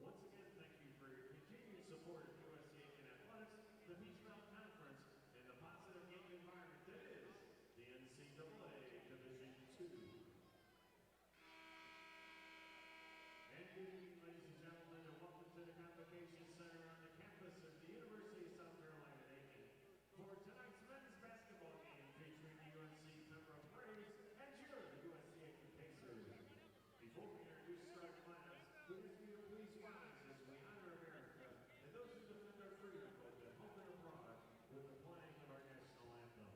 Once again, thank you for your continued support of USC Aiken Athletics, the Peach Belt Conference, and the positive game environment that is the NCAA Division II. And good evening, ladies and gentlemen, and welcome to the Convocation Center on the campus of the University of South Carolina at Aiken for tonight's men's basketball game featuring the UNC Pembroke Braves and your USC Aiken Pacers. Before we introduce starting lineups, we ask you to please rise as we honor America and those who defend our freedom both at home and abroad with the playing of our national anthem.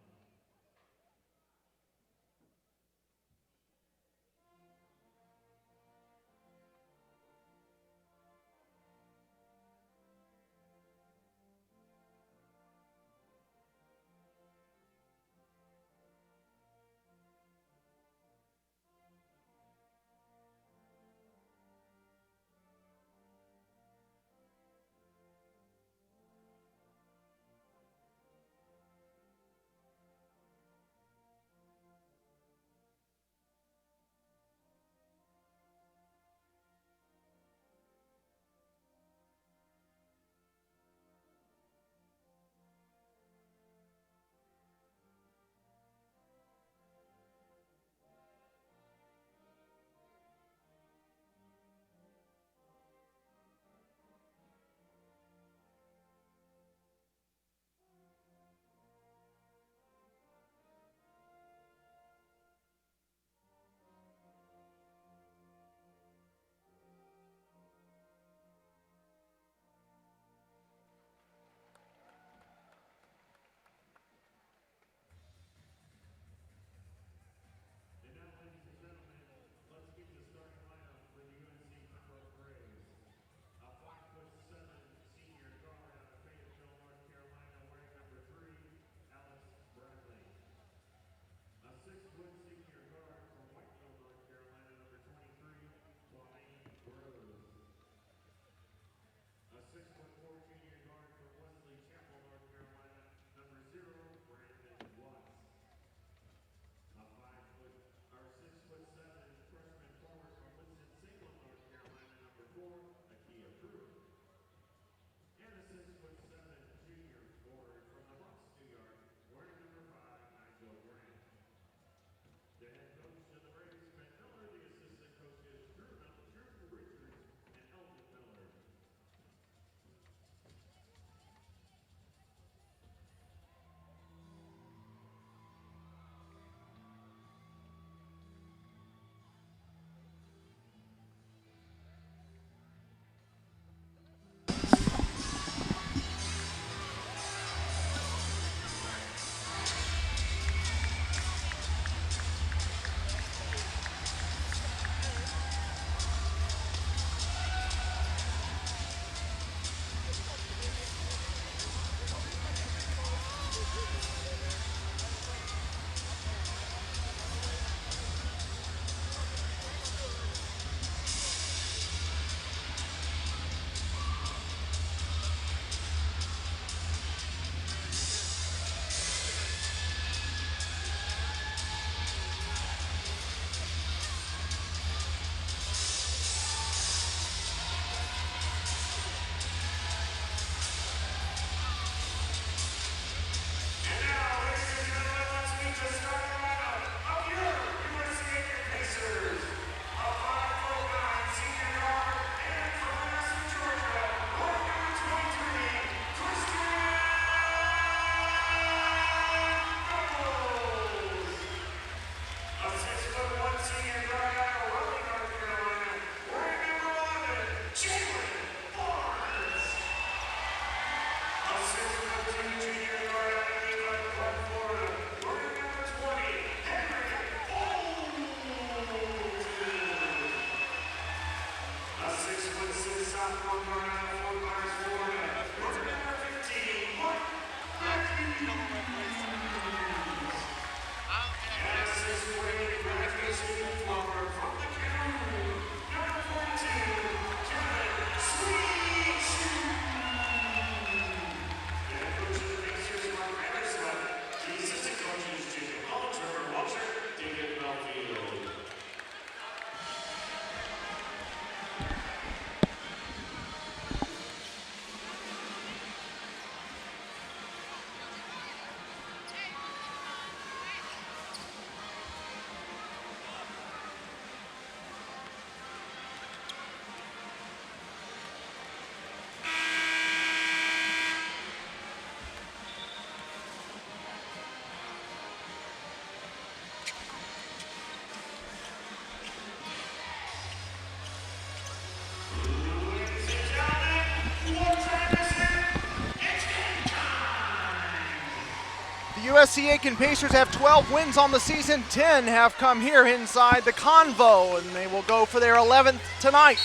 USC Aiken Pacers have 12 wins on the season. 10 have come here inside the Convo, and they will go for their 11th tonight.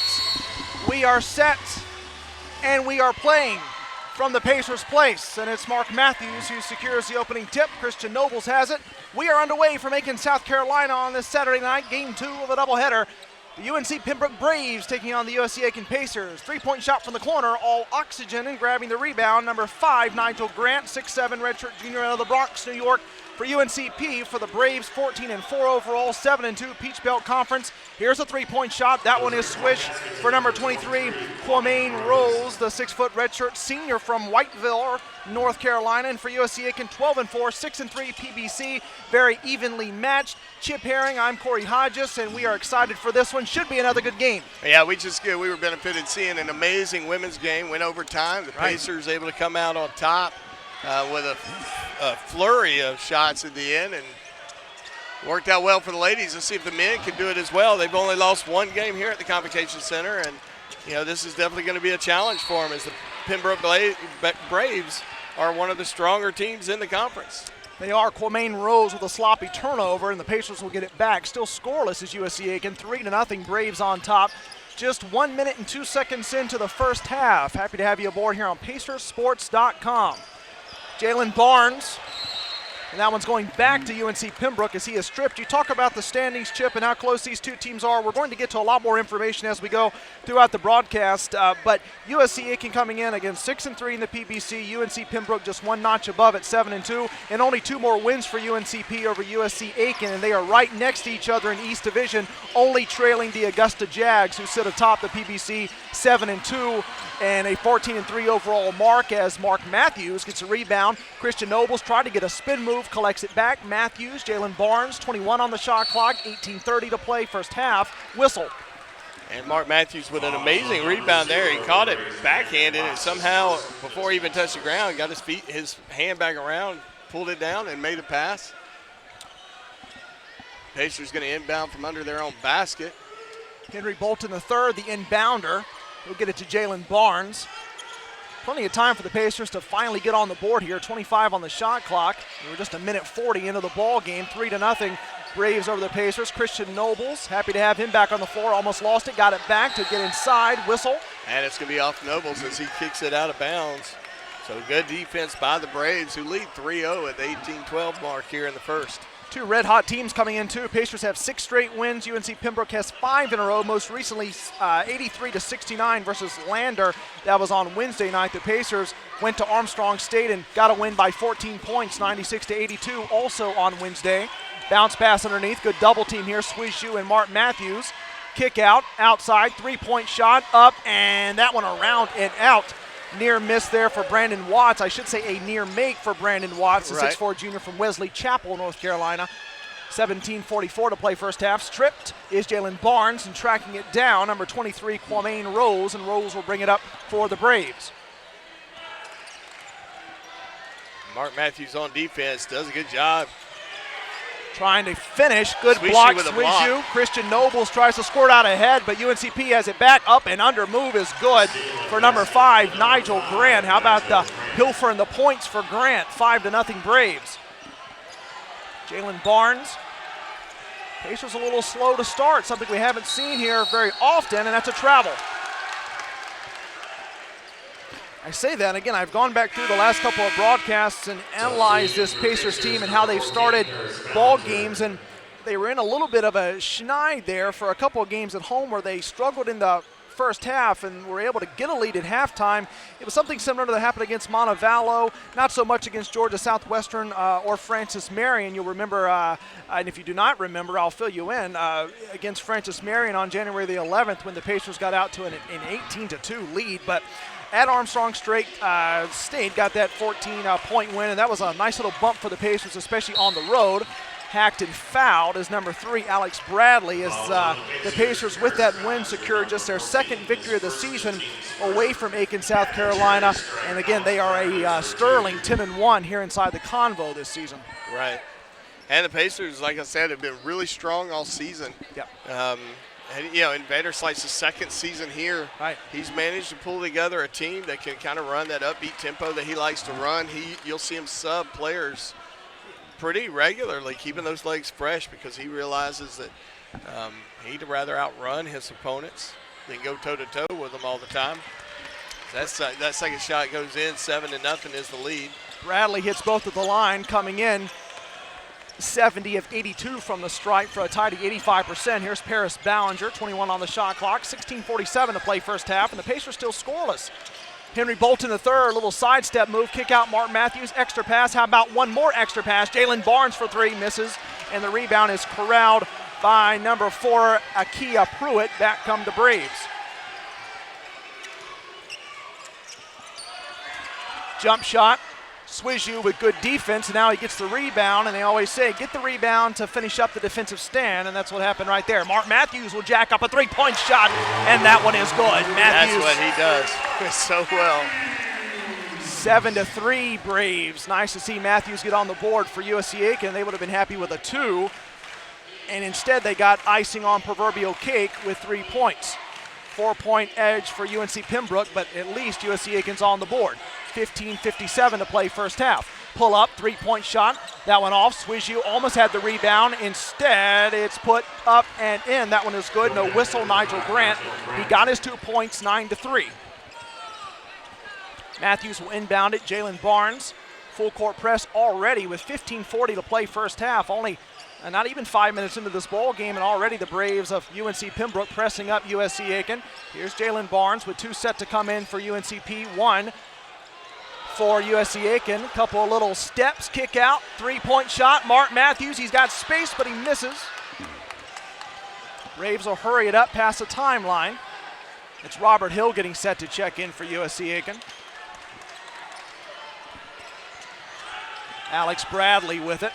We are set, and we are playing from the Pacers' place, and it's Mark Matthews who secures the opening tip. Christian Nobles has it. We are underway from Aiken, South Carolina on this Saturday night, game 2 of a doubleheader. The UNC Pembroke Braves taking on the USC Aiken Pacers. Three-point shot from the corner, all oxygen, and grabbing the rebound, number 5, Nigel Grant, 6'7", redshirt junior out of the Bronx, New York, for UNCP. For the Braves, 14-4 overall, 7-2 Peach Belt Conference. Here's a three-point shot. That one is swished for number 23, Kwame Rose, the 6-foot redshirt senior from Whiteville, North Carolina. And for USC Aiken, 12-4, 6-3 PBC, very evenly matched. Chip Herring, I'm Corey Hodges, and we are excited for this one. Should be another good game. Yeah, we were benefited seeing an amazing women's game, went overtime. The Pacers able to come out on top with a flurry of shots at the end, and worked out well for the ladies. Let's see if the men can do it as well. They've only lost one game here at the Convocation Center, and this is definitely going to be a challenge for them, as the Pembroke Braves are one of the stronger teams in the conference. They are. Kwame Rose with a sloppy turnover, and the Pacers will get it back. Still scoreless as USC Aiken, 3-0 Braves on top. Just 1 minute and 2 seconds into the first half. Happy to have you aboard here on PacersSports.com. Jalen Barnes, and that one's going back to UNC Pembroke as he is stripped. You talk about the standings, Chip, and how close these two teams are. We're going to get to a lot more information as we go throughout the broadcast, but USC Aiken coming in again 6-3 in the PBC. UNC Pembroke just one notch above at 7-2, and only 2 more wins for UNCP over USC Aiken, and they are right next to each other in East Division, only trailing the Augusta Jags, who sit atop the PBC 7-2 and a 14-3 overall mark, as Mark Matthews gets a rebound. Christian Nobles tried to get a spin move, collects it back. Matthews, Jalen Barnes, 21 on the shot clock, 18:30 to play first half. Whistle. And Mark Matthews with an amazing rebound there. He caught it backhanded, and somehow, before he even touched the ground, got his hand back around, pulled it down, and made a pass. Pacers going to inbound from under their own basket. Henry Bolton III, the inbounder. He'll get it to Jalen Barnes. Plenty of time for the Pacers to finally get on the board here. 25 on the shot clock. We're just a minute 40 into the ball game. 3-0 Braves over the Pacers. Christian Nobles, happy to have him back on the floor. Almost lost it, got it back to get inside. Whistle. And it's going to be off Nobles as he kicks it out of bounds. So good defense by the Braves, who lead 3-0 at the 18-12 mark here in the first. 2 red-hot teams coming in, too. Pacers have 6 straight wins. UNC Pembroke has 5 in a row, most recently 83-69 versus Lander. That was on Wednesday night. The Pacers went to Armstrong State and got a win by 14 points, 96-82, also on Wednesday. Bounce pass underneath. Good double team here. Swishu and Mark Matthews. Kick out, outside, 3-point shot, up, and that one around and out. Near miss there for Brandon Watts. I should say a near make for Brandon Watts, the 6'4 junior from Wesley Chapel, North Carolina. 17:44 to play first half. Stripped is Jalen Barnes, and tracking it down, number 23, Kwame Rose, and Rose will bring it up for the Braves. Mark Matthews on defense, does a good job. Trying to finish. Good block, Swishu. Christian Nobles tries to squirt out ahead, but UNCP has it back. Up and under move is good for number 5, Nigel Grant. How about the pilfer and the points for Grant? 5-0 Braves. Jalen Barnes. Pacers a little slow to start, something we haven't seen here very often, and that's a travel. I say that, again, I've gone back through the last couple of broadcasts and analyzed this Pacers team and how they've started ball games, and they were in a little bit of a schneid there for a couple of games at home where they struggled in the first half and were able to get a lead at halftime. It was something similar to that happened against Montevallo, not so much against Georgia Southwestern or Francis Marion. You'll remember, and if you do not remember, I'll fill you in, against Francis Marion on January the 11th when the Pacers got out to an 18-2 lead. But at Armstrong State got that 14-point win, and that was a nice little bump for the Pacers, especially on the road. Hacked and fouled is number 3, Alex Bradley, as the Pacers with that win secured just their second victory of the season away from Aiken, South Carolina. And again, they are a sterling 10-1 here inside the Convo this season. Right. And the Pacers, like I said, have been really strong all season. Yep. And, you know, in Vader Slice's second season here, right, he's managed to pull together a team that can kind of run that upbeat tempo that he likes to run. You'll see him sub players pretty regularly, keeping those legs fresh because he realizes that he'd rather outrun his opponents than go toe-to-toe with them all the time. That second shot goes in, 7-0 is the lead. Bradley hits both at the line, coming in 70 of 82 from the stripe for a tidy 85%. Here's Paris Ballinger, 21 on the shot clock, 16:47 to play first half, and the Pacers still scoreless. Henry Bolton the third, little sidestep move, kick out Mark Matthews, extra pass. How about one more extra pass? Jalen Barnes for three, misses, and the rebound is corralled by number 4, Akia Pruitt. Back come the Braves. Jump shot, Swizu with good defense, and now he gets the rebound, and they always say, get the rebound to finish up the defensive stand, and that's what happened right there. Mark Matthews will jack up a three-point shot, and that one is good. Matthews. That's what he does so well. 7-3 Braves. Nice to see Matthews get on the board for USC Aiken. They would have been happy with a 2, and instead they got icing on proverbial cake with 3 points. 4-point edge for UNC Pembroke, but at least USC Aiken's on the board. 15:57 to play first half. Pull up, three-point shot. That one off. Swizu almost had the rebound. Instead, it's put up and in. That one is good. No whistle, Nigel Grant. He got his 2 points, 9-3. Matthews will inbound it. Jalen Barnes, full court press already with 15:40 to play first half. Only not even 5 minutes into this ball game, and already the Braves of UNC Pembroke pressing up USC Aiken. Here's Jalen Barnes with 2 set to come in for UNCP. 1 for USC Aiken. A couple of little steps, kick out, three-point shot. Mark Matthews, he's got space, but he misses. Braves will hurry it up past the timeline. It's Robert Hill getting set to check in for USC Aiken. Alex Bradley with it.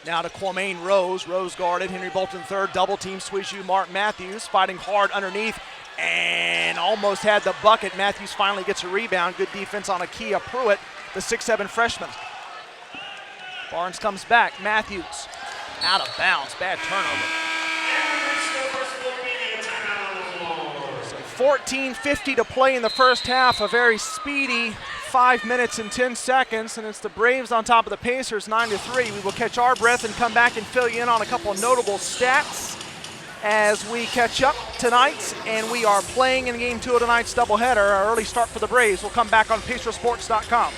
Now to Quamaine Rose. Rose guarded. Henry Bolton third. Double team Swizu. Mark Matthews fighting hard underneath and almost had the bucket. Matthews finally gets a rebound. Good defense on Akia Pruitt, the 6'7" freshman. Barnes comes back. Matthews out of bounds. Bad turnover. So 14:50 to play in the first half. A very speedy 5 minutes and 10 seconds, and it's the Braves on top of the Pacers, 9-3. We will catch our breath and come back and fill you in on a couple of notable stats as we catch up tonight, and we are playing in Game 2 of tonight's doubleheader. Our early start for the Braves will come back on PacerSports.com.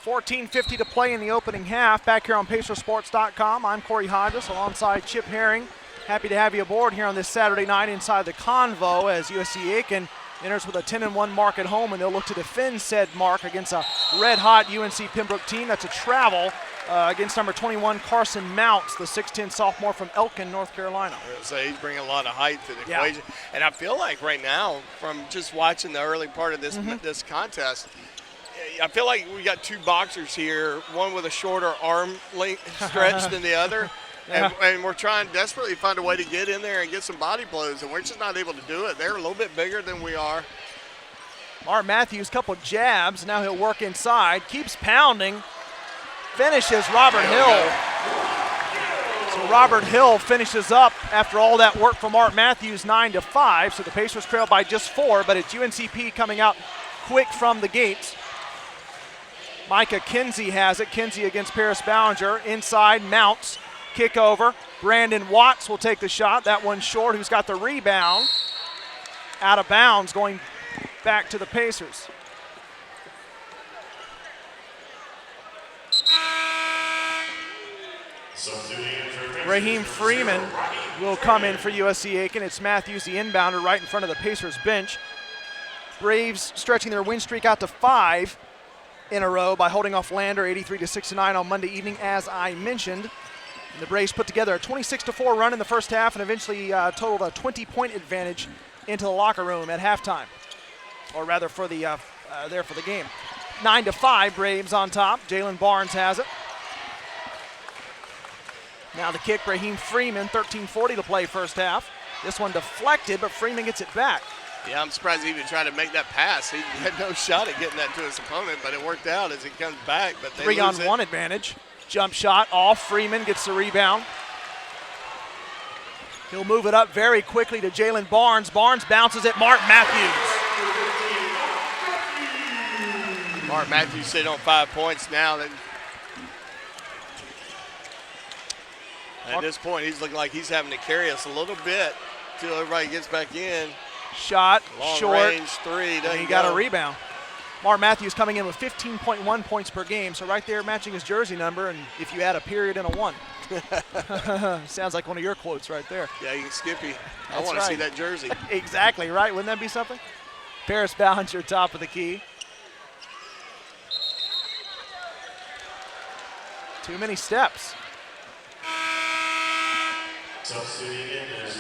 $14:50 to play in the opening half. Back here on PacerSports.com, I'm Corey Hodges alongside Chip Herring. Happy to have you aboard here on this Saturday night inside the Convo as USC Aiken enters with a 10-1 mark at home, and they'll look to defend said mark against a red-hot UNC Pembroke team. That's a travel against number 21 Carson Mounts, the 6'10" sophomore from Aiken, North Carolina. So he's bringing a lot of height to the equation. And I feel like right now, from just watching the early part of this this contest, I feel like we got 2 boxers here, one with a shorter arm length stretch than the other. And we're trying desperately to find a way to get in there and get some body blows, and we're just not able to do it. They're a little bit bigger than we are. Mark Matthews, couple jabs. Now he'll work inside, keeps pounding, finishes Robert Hill. So Robert Hill finishes up after all that work from Mark Matthews, 9-5. So the Pacers trail by just 4, but it's UNCP coming out quick from the gates. Micah Kinsey has it. Kinsey against Paris Ballinger. Inside, Mounts. Kick over. Brandon Watts will take the shot. That one's short. Who's got the rebound? Out of bounds, going back to the Pacers. Raheem Freeman will come in for USC Aiken. It's Matthews, the inbounder, right in front of the Pacers bench. Braves stretching their win streak out to 5 in a row by holding off Lander 83-69 on Monday evening, as I mentioned. And the Braves put together a 26-4 run in the first half and eventually totaled a 20-point advantage into the locker room at halftime, or rather for the game. 9-5, Braves on top. Jalen Barnes has it. Now the kick, Raheem Freeman, 13:40 to play first half. This one deflected, but Freeman gets it back. Yeah, I'm surprised he even tried to make that pass. He had no shot at getting that to his opponent, but it worked out as he comes back. But they 3-on-1 advantage. Jump shot off. Freeman gets the rebound. He'll move it up very quickly to Jalen Barnes. Barnes bounces it. Mark Matthews. Mark Matthews sitting on 5 points now. At this point, he's looking like he's having to carry us a little bit until everybody gets back in. Shot, long short, range three. And he got a rebound. Mark Matthews coming in with 15.1 points per game, so right there matching his jersey number, and if you add a period and a 1. Sounds like one of your quotes right there. Yeah, you can Skippy. I want to see that jersey. Exactly, right? Wouldn't that be something? Paris Ballinger, top of the key. Too many steps.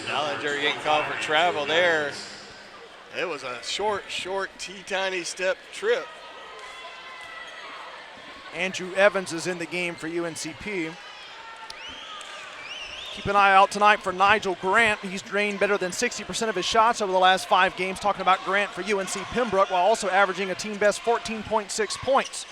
Ballinger getting called for travel there. It was a short, teeny step trip. Andrew Evans is in the game for UNCP. Keep an eye out tonight for Nigel Grant. He's drained better than 60% of his shots over the last 5 games. Talking about Grant for UNC Pembroke, while also averaging a team best 14.6 points.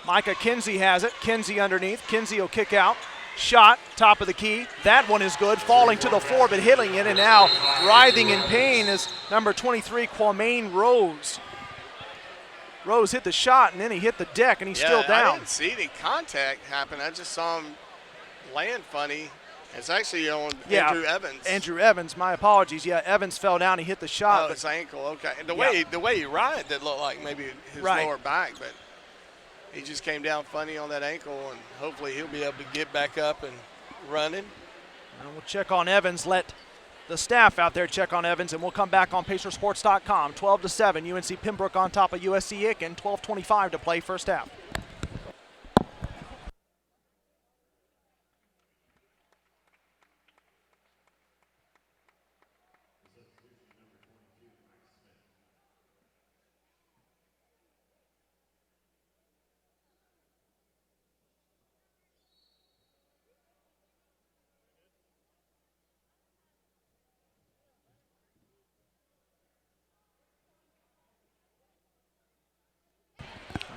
Micah Kinsey has it. Kinsey underneath. Kinsey will kick out. Shot, top of the key. That one is good, falling to the floor but hitting it, and now writhing in pain is number 23, Kwame Rose. Rose hit the shot, and then he hit the deck, and he's still down. I didn't see any contact happen. I just saw him land funny. It's actually on Andrew Evans. Andrew Evans, my apologies. Yeah, Evans fell down, he hit the shot. Oh, his ankle, okay. And the way he writhed, it looked like maybe his lower back, but he just came down funny on that ankle, and hopefully he'll be able to get back up and running. And we'll check on Evans. Let the staff out there check on Evans, and we'll come back on Pacersports.com. 12-7, UNC Pembroke on top of USC Aiken. 12:25 to play first half.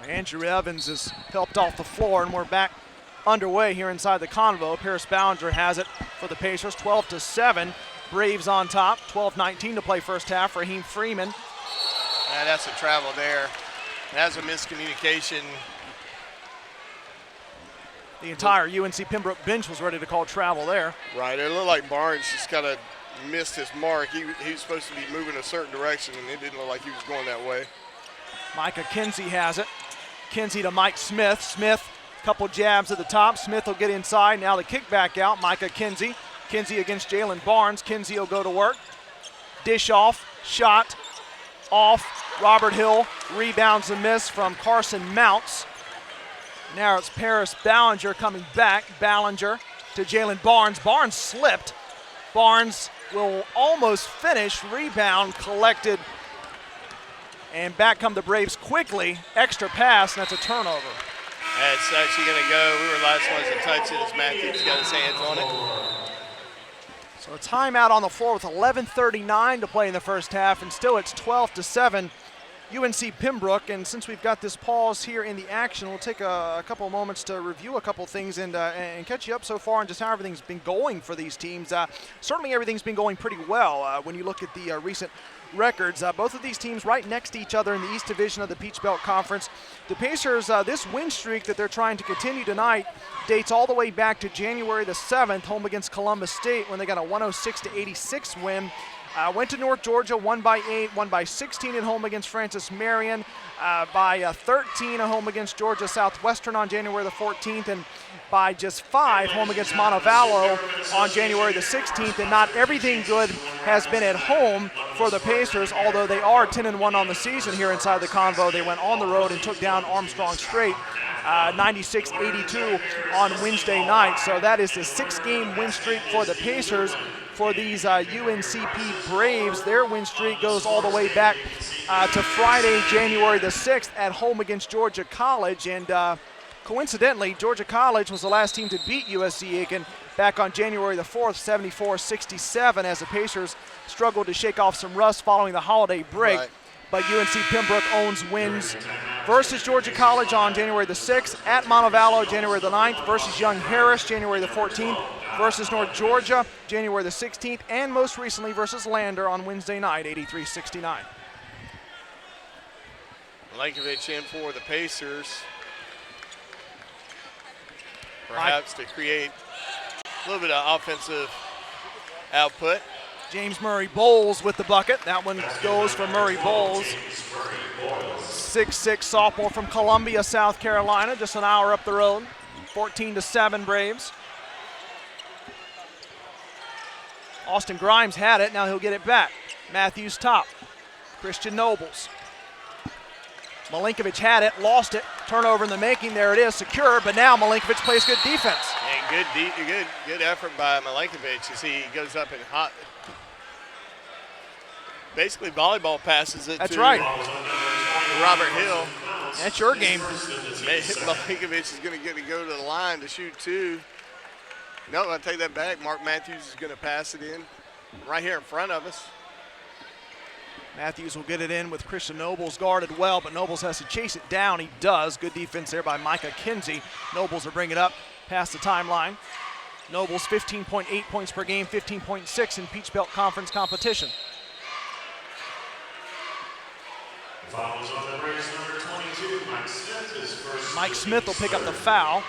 Andrew Evans is helped off the floor, and we're back underway here inside the convo. Paris Ballinger has it for the Pacers, 12-7. Braves on top, 12-19 to play first half. Raheem Freeman. That's a travel there. That's a miscommunication. The entire UNC Pembroke bench was ready to call travel there. Right, it looked like Barnes just kind of missed his mark. He was supposed to be moving a certain direction, and it didn't look like he was going that way. Micah Kinsey has it. Kinsey to Mike Smith. Smith, couple jabs at the top. Smith will get inside. Now the kick back out. Micah Kinsey. Kinsey against Jalen Barnes. Kinsey will go to work. Dish off. Shot off. Robert Hill rebounds and miss from Carson Mounts. Now it's Paris Ballinger coming back. Ballinger to Jalen Barnes. Barnes slipped. Barnes will almost finish. Rebound collected. And back come the Braves quickly. Extra pass, and that's a turnover. It's actually going to go. We were the last ones to touch it as Matthews got his hands on it. So a timeout on the floor with 11:39 to play in the first half, and still it's 12-7 UNC Pembroke. And since we've got this pause here in the action, we'll take a couple of moments to review a couple of things and catch you up so far on just how everything's been going for these teams. Certainly everything's been going pretty well when you look at the recent records. Both of these teams right next to each other in the East Division of the Peach Belt Conference. The Pacers, this win streak that they're trying to continue tonight dates all the way back to January the 7th, home against Columbus State when they got a 106-86 win. Went to North Georgia, won by 8, won by 16 at home against Francis Marion, by 13 at home against Georgia Southwestern on January the 14th, and by just 5 home against Montevallo on January the 16th. And not everything good has been at home for the Pacers, although they are 10-1 on the season here inside the Convo. They went on the road and took down Armstrong Strait 96-82 on Wednesday night. So that is the 6-game win streak for the Pacers. For these UNCP Braves, their win streak goes all the way back to Friday, January the 6th at home against Georgia College. And coincidentally, Georgia College was the last team to beat USC Aiken back on January the 4th, 74-67, as the Pacers struggled to shake off some rust following the holiday break. Right. But UNC Pembroke owns wins versus Georgia College on January the 6th, at Montevallo January the 9th, versus Young Harris January the 14th, versus North Georgia January the 16th, and most recently versus Lander on Wednesday night, 83-69. Milankovic in for the Pacers. Perhaps to create a little bit of offensive output. James Murray Bowles with the bucket. That one goes for Murray Bowles. 6'6" sophomore from Columbia, South Carolina, just an hour up the road. 14-7 Braves. Austin Grimes had it, now he'll get it back. Matthews top. Christian Nobles. Milankovic had it, lost it. Turnover in the making, there it is, secure, but now Milankovic plays good defense. And good effort by Milankovic as he goes up and hot. Basically volleyball passes it That's to right. Robert Hill. That's your game. Milankovic is going to go to the line to shoot 2. No, I take that back. Mark Matthews is going to pass it in right here in front of us. Matthews will get it in with Christian Nobles guarded well, but Nobles has to chase it down. He does. Good defense there by Micah Kinsey. Nobles will bring it up past the timeline. Nobles 15.8 points per game, 15.6 in Peach Belt Conference competition. Fouls on the Braves, number 22, Mike Smith is first. Mike Smith will pick up the foul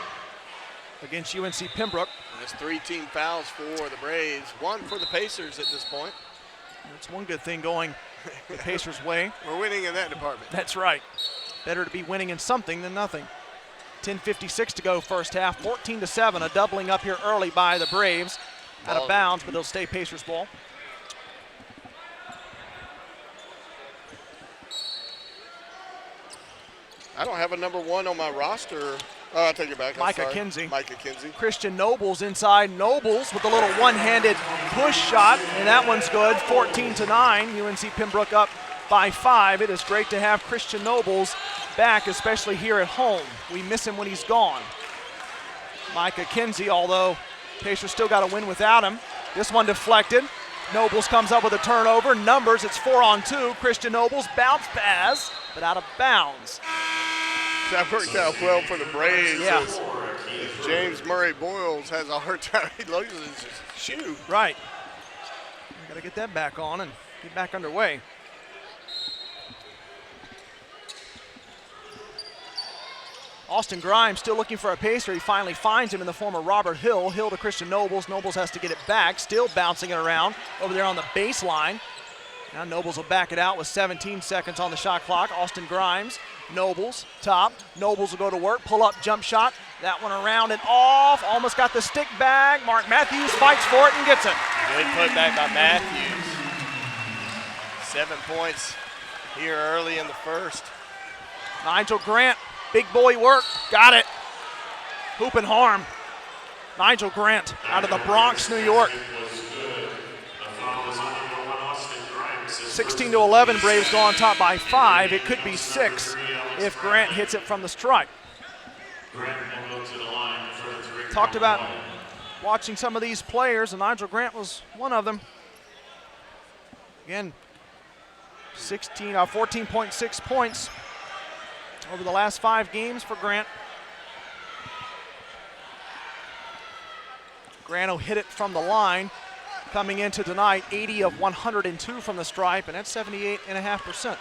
against UNC Pembroke. And that's 3 team fouls for the Braves, 1 for the Pacers at this point. That's one good thing going the Pacers' way. We're winning in that department. That's right. Better to be winning in something than nothing. 10:56 to go first half, 14-7, a doubling up here early by the Braves. Out of bounds, but it'll stay Pacers ball. I don't have a number 1 on my roster. Oh, I'll take it back. Micah Kinsey. Micah Kinsey. Christian Nobles inside. Nobles with a little one-handed push shot, and that one's good. 14-9. UNC Pembroke up by 5. It is great to have Christian Nobles back, especially here at home. We miss him when he's gone. Micah Kinsey, although Pacers still got to win without him. This one deflected. Nobles comes up with a turnover. Numbers, it's 4-on-2. Christian Nobles bounce pass, but out of bounds. That worked out well for the Braves. Yeah. As James Murray Boyles has a hard time. He loses his shoe. Right. Got to get that back on and get back underway. Austin Grimes still looking for a pacer. He finally finds him in the form of Robert Hill. Hill to Christian Nobles. Nobles has to get it back. Still bouncing it around over there on the baseline. Now Nobles will back it out with 17 seconds on the shot clock. Austin Grimes, Nobles, top. Nobles will go to work, pull up, jump shot. That one around and off. Almost got the stick bag. Mark Matthews fights for it and gets it. Good putback by Matthews. 7 points here early in the first. Nigel Grant, big boy work. Got it. Hoop and harm. Nigel Grant out of the Bronx, New York. 16-11, Braves go on top by 5. It could be 6 if Grant hits it from the stripe. Talked about watching some of these players, and Nigel Grant was one of them. Again, 14.6 points over the last 5 games for Grant. Grant will hit it from the line. coming into tonight, 80 of 102 from the stripe, and that's 78.5%.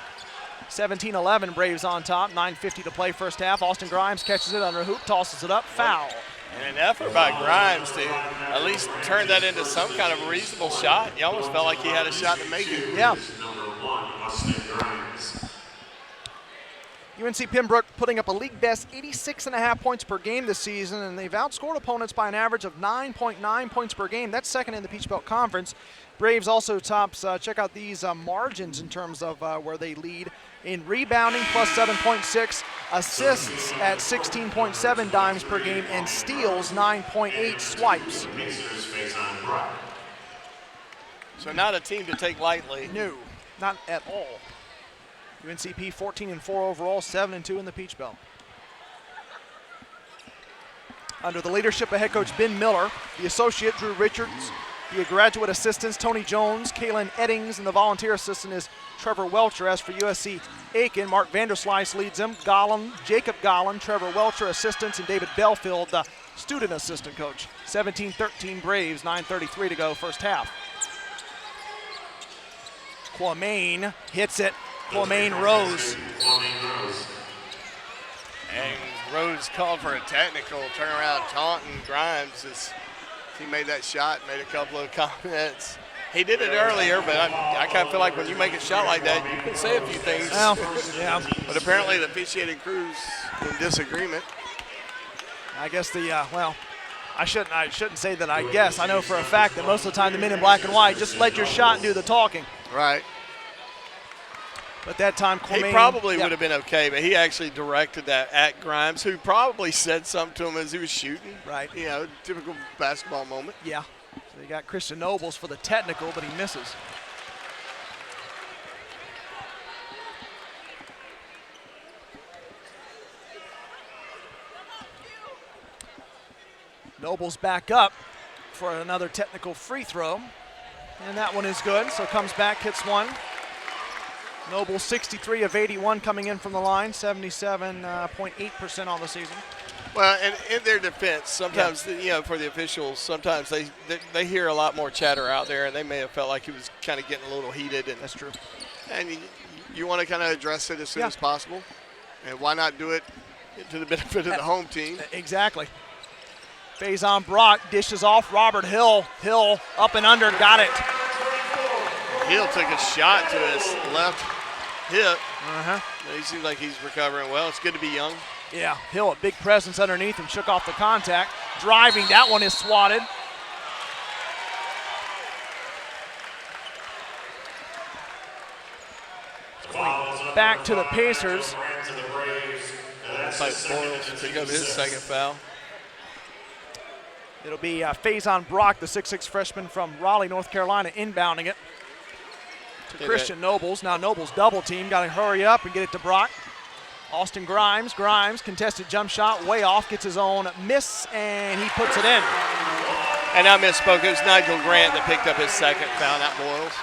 17-11, Braves on top, 9:50 to play first half. Austin Grimes catches it under a hoop, tosses it up, foul. And an effort by Grimes to at least turn that into some kind of reasonable shot. You almost felt like he had a shot to make it. Yeah. UNC Pembroke putting up a league best 86.5 points per game this season, and they've outscored opponents by an average of 9.9 points per game. That's second in the Peach Belt Conference. Braves also tops, check out these margins in terms of where they lead. In rebounding, plus 7.6, assists at 16.7 dimes per game, and steals 9.8 swipes. So not a team to take lightly. No, not at all. UNCP 14-4 overall, 7-2 in the Peach Belt. Under the leadership of head coach Ben Miller, the associate Drew Richards, the graduate assistants Tony Jones, Kaylin Eddings, and the volunteer assistant is Trevor Welcher. As for USC Aiken, Mark Vanderslice leads them. Jacob Gollin, Trevor Welcher assistants, and David Belfield, the student assistant coach. 17-13 Braves, 9:33 to go first half. Quamain hits it. Quamain Rose. And Rose called for a technical turnaround, taunting Grimes as he made that shot, made a couple of comments. He did it earlier, but I kind of feel like when you make a shot like that, you can say a few things. Well, yeah. But apparently the officiating crew's in disagreement. I guess I shouldn't say that I guess. I know for a fact that most of the time the men in black and white just let your shot do the talking. Right. But that time, Quamain, he probably would have been okay, but he actually directed that at Grimes, who probably said something to him as he was shooting. Right. You know, typical basketball moment. Yeah. So you got Christian Nobles for the technical, but he misses. Nobles back up for another technical free throw. And that one is good, so comes back, hits one. Noble 63 of 81 coming in from the line, 77.8% on the season. Well, and in their defense, sometimes, you know, for the officials, sometimes they hear a lot more chatter out there, and they may have felt like he was kind of getting a little heated. And that's true. And you want to kind of address it as soon as possible. And why not do it to the benefit of the home team? Exactly. Faison Brock dishes off Robert Hill. Hill up and under, got it. Hill took a shot to his left hip. Uh-huh. He seems like he's recovering well. It's good to be young. Yeah, Hill, a big presence underneath and shook off the contact. Driving, that one is swatted. Back to the Pacers. Looks like Boyles pick up his second foul. It'll be Faison Brock, the 6'6 freshman from Raleigh, North Carolina, inbounding it to Christian Nobles. Now Nobles double team, got to hurry up and get it to Brock. Austin Grimes, contested jump shot, way off, gets his own miss, and he puts it in. And I misspoke, it was Nigel Grant that picked up his second foul, not Boyles.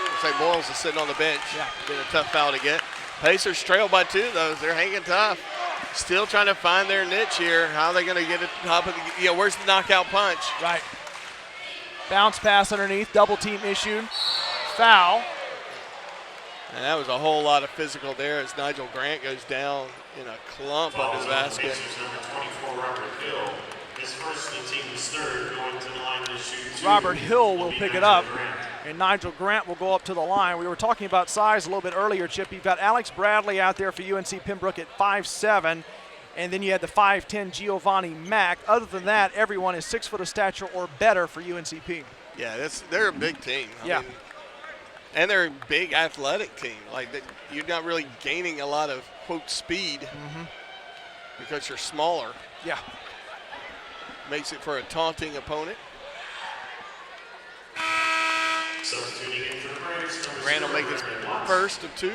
Looks like Boyles is sitting on the bench. Yeah. Been a tough foul to get. Pacers trail by 2, though. They're hanging tough. Still trying to find their niche here. How are they going to get it top of the, where's the knockout punch? Right. Bounce pass underneath, double team issued, foul. And that was a whole lot of physical there as Nigel Grant goes down in a clump under the basket. Robert Hill will pick it up, and Nigel Grant will go up to the line. We were talking about size a little bit earlier, Chip. You've got Alex Bradley out there for UNC Pembroke at 5'7", and then you had the 5'10" Giovanni Mack. Other than that, everyone is 6 foot of stature or better for UNCP. Yeah, they're a big team. I mean, and they're a big athletic team. Like you're not really gaining a lot of, quote, speed because you're smaller. Yeah. Makes it for a taunting opponent. Grant will make his first of 2.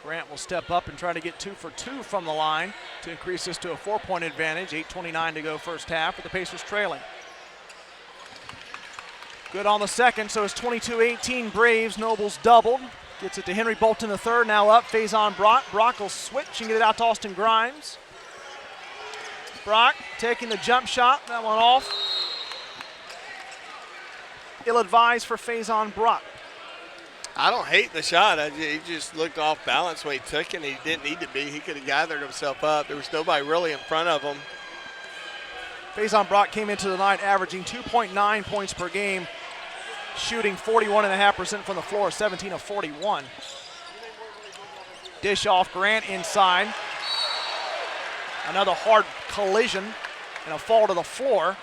Grant will step up and try to get 2 for 2 from the line to increase this to a 4-point advantage. 8:29 to go first half with the Pacers trailing. Good on the second, so it's 22-18 Braves. Nobles doubled. Gets it to Henry Bolton III, now up, Faison Brock. Brock will switch and get it out to Austin Grimes. Brock taking the jump shot, that one off. Ill-advised for Faison Brock. I don't hate the shot. He just looked off balance when he took it, and he didn't need to be. He could have gathered himself up. There was nobody really in front of him. Faison Brock came into the night averaging 2.9 points per game, shooting 41.5% from the floor, 17 of 41. Dish off, Grant inside. Another hard collision and a fall to the floor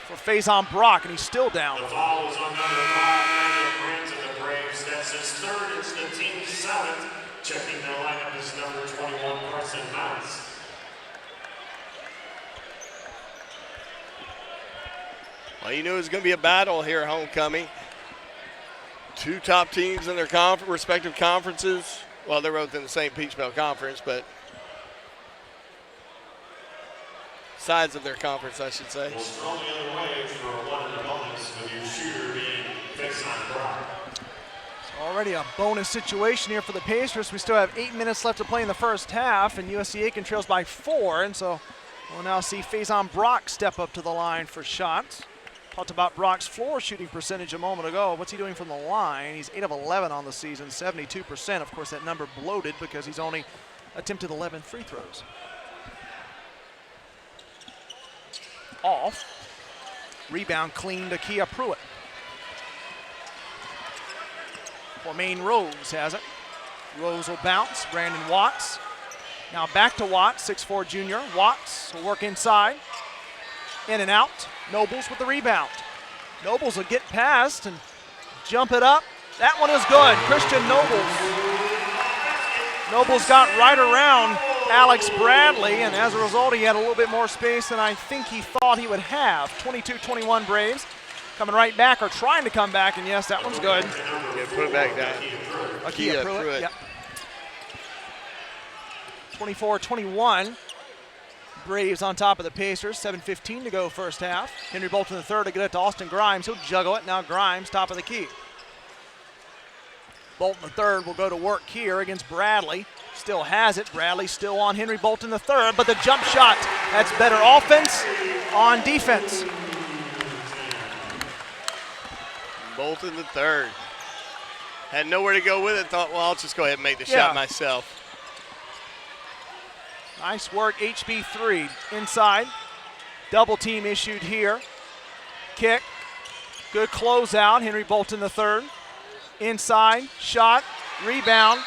for Faison Brock, and he's still down. The foul was on number 5, Daniel Grant of the Braves. That's his third. It's the team's 7th. Checking the lineup is number 21, Carson Mounts. Well, you knew it was going to be a battle here at homecoming. Two top teams in their respective conferences. Well, they're both in the same Peach Belt Conference, but sides of their conference, I should say. Well, strong the other way for one of the opponents, with your shooter being Faison Brock. Already a bonus situation here for the Pacers. We still have 8 minutes left to play in the first half, and USC Aiken trails by 4, and so we'll now see Faison Brock step up to the line for shots. Talked about Brock's floor shooting percentage a moment ago. What's he doing from the line? He's 8 of 11 on the season, 72%. Of course, that number bloated because he's only attempted 11 free throws. Off. Rebound clean to Kia Pruitt. Formaine Rose has it. Rose will bounce. Brandon Watts. Now back to Watts, 6'4" junior. Watts will work inside. In and out. Nobles with the rebound. Nobles will get past and jump it up. That one is good. Christian Nobles. Nobles got right around Alex Bradley, and as a result, he had a little bit more space than I think he thought he would have. 22-21 Braves. Coming right back, or trying to come back, and yes, that one's good. Yeah, put it back down. Kia Pruitt. Yep. 24-21. Braves on top of the Pacers, 7:15 to go first half. Henry Bolton III to get it to Austin Grimes. He'll juggle it. Now Grimes, top of the key. Bolton III will go to work here against Bradley. Still has it. Bradley still on Henry Bolton III, but the jump shot, that's better offense on defense. Bolton III. Had nowhere to go with it. Thought, well, I'll just go ahead and make the shot myself. Nice work, HB3 inside. Double team issued here. Kick, good closeout, Henry Bolton III. Inside, shot, rebound,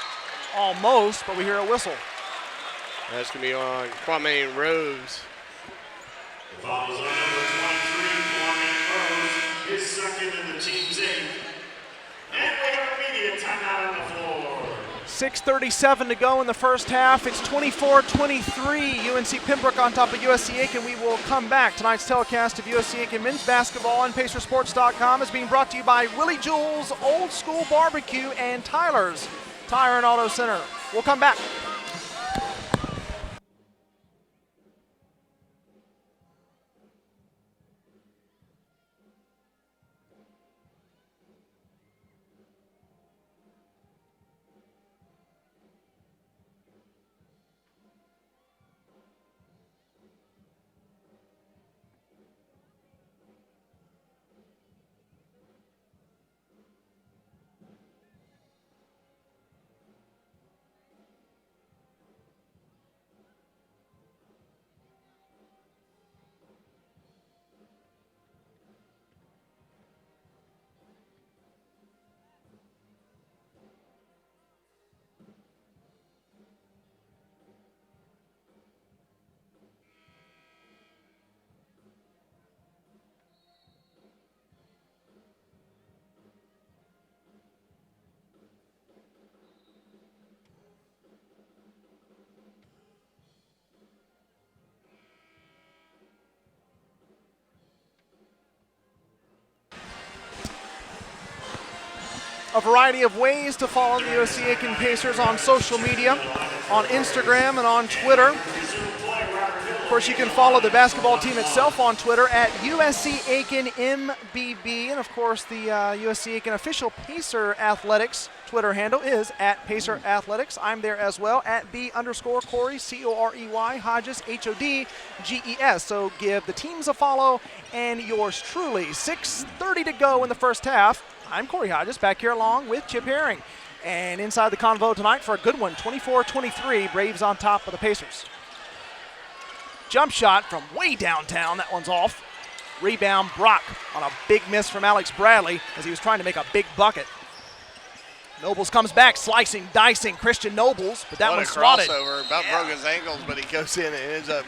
almost, but we hear a whistle. That's going to be on Kwame Rose. The foul is on number 23, Kwame Rose, his second in the team's 8th. And we have a media timeout on the floor. 6:37 to go in the first half. It's 24-23, UNC Pembroke on top of USC Aiken. We will come back. Tonight's telecast of USC Aiken men's basketball on Pacersports.com is being brought to you by Willie Jewell's Old School Barbecue and Tyler's Tire and Auto Center. We'll come back. A variety of ways to follow the USC Aiken Pacers on social media, on Instagram and on Twitter. course, you can follow the basketball team itself on Twitter at USC Aiken MBB. And, of course, the USC Aiken official Pacer Athletics Twitter handle is at Pacer Athletics. I'm there as well at B_Corey, Corey, Hodges, Hodges. So give the teams a follow and yours truly. 6:30 to go in the first half. I'm Corey Hodges back here along with Chip Herring. And inside the convo tonight for a good one, 24-23, Braves on top of the Pacers. Jump shot from way downtown. That one's off. Rebound, Brock on a big miss from Alex Bradley as he was trying to make a big bucket. Nobles comes back, slicing, dicing Christian Nobles, but that one's swatted. Crossover, about broke his ankles, but he goes in and ends up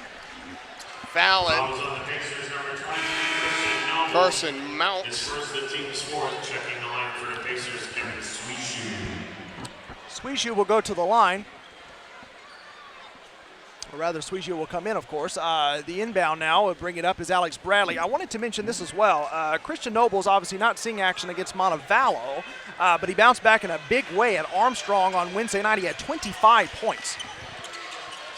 fouling. Carson Mounts. Sweeshu will go to the line. Or rather, Sweeshu will come in, of course. The inbound now, will bring it up, is Alex Bradley. I wanted to mention this as well. Christian Nobles obviously not seeing action against Montevallo, but he bounced back in a big way at Armstrong on Wednesday night. He had 25 points.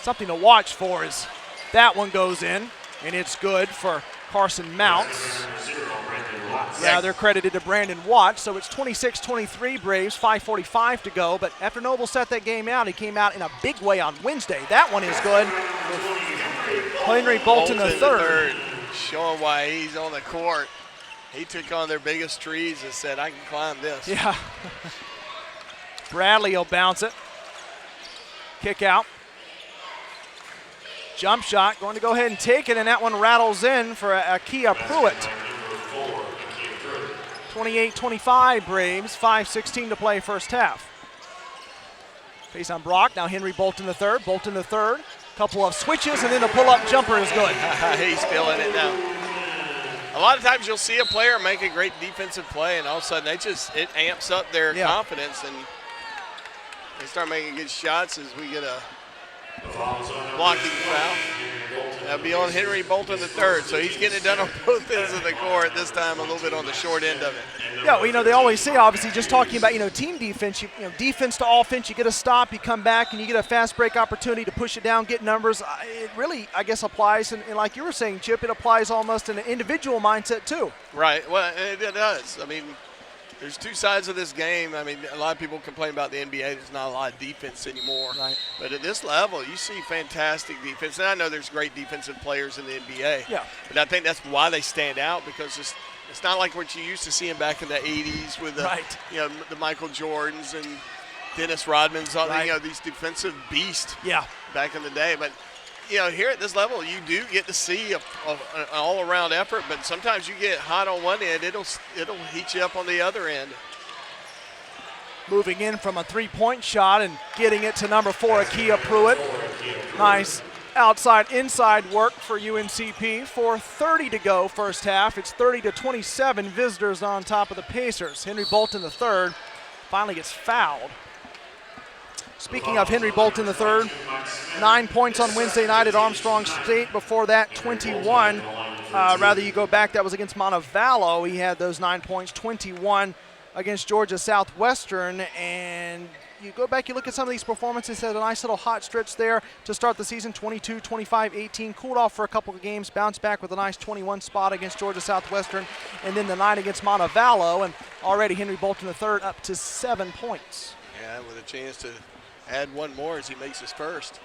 Something to watch for is that one goes in, and it's good for Carson Mounts. Yeah, they're credited to Brandon Watts, so it's 26-23 Braves, 5:45 to go. But after Noble set that game out, he came out in a big way on Wednesday. That one is good. Henry Bolton III. Showing why he's on the court. He took on their biggest trees and said, I can climb this. Yeah. Bradley will bounce it. Kick out. Jump shot, going to go ahead and take it, and that one rattles in for Akia Pruitt. 28-25 Braves, 5:16 to play first half. Face on Brock, now Henry Bolton III. Bolton III, couple of switches, and then the pull-up jumper is good. He's feeling it now. A lot of times you'll see a player make a great defensive play, and all of a sudden it amps up their confidence, and they start making good shots as we get a blocking foul. That'll be on Henry Bolton III, so he's getting it done on both ends of the court, this time a little bit on the short end of it. Yeah, well, they always say, obviously, just talking about, team defense, defense to offense, you get a stop, you come back, and you get a fast break opportunity to push it down, get numbers. It really, I guess, applies, and like you were saying, Chip, it applies almost in an individual mindset, too. Right, well, it does. I mean, there's two sides of this game. I mean, a lot of people complain about the NBA. There's not a lot of defense anymore. Right. But at this level, you see fantastic defense. And I know there's great defensive players in the NBA. Yeah. But I think that's why they stand out, because it's not like what you used to seeing back in the 80s with the Michael Jordans and Dennis Rodmans, these defensive beasts back in the day. But here at this level, you do get to see an all-around effort, but sometimes you get hot on one end, it'll heat you up on the other end. Moving in from a three-point shot and getting it to number 4, Akia Pruitt. Nice outside-inside work for UNCP. 4:30 to go first half. It's 30-27 visitors on top of the Pacers. Henry Bolton III finally gets fouled. Speaking of Henry Bolton III, 9 points on Wednesday night at Armstrong State. Before that, 21. You go back, that was against Montevallo. He had those 9 points, 21 against Georgia Southwestern. And you go back, you look at some of these performances, had a nice little hot stretch there to start the season, 22, 25, 18. Cooled off for a couple of games, bounced back with a nice 21 spot against Georgia Southwestern. And then the night against Montevallo. And already Henry Bolton III up to 7 points. Yeah, with a chance to add one more as he makes his first.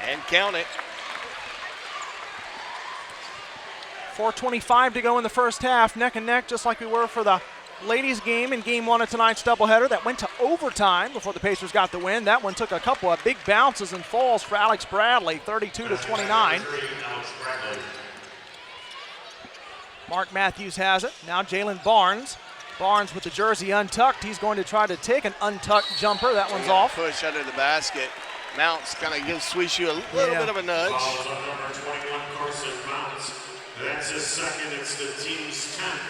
And count it. 4:25 to go in the first half. Neck and neck, just like we were for the ladies game in game 1 of tonight's doubleheader. That went to overtime before the Pacers got the win. That one took a couple of big bounces and falls for Alex Bradley, 32-29. Mark Matthews has it. Now Jalen Barnes. Barnes with the jersey untucked. He's going to try to take an untucked jumper. That one's off. Push under the basket. Mounts kind of gives Sweeshu a little bit of a nudge. Number 21, Carson Mounts. That's his second. It's the team's 10th.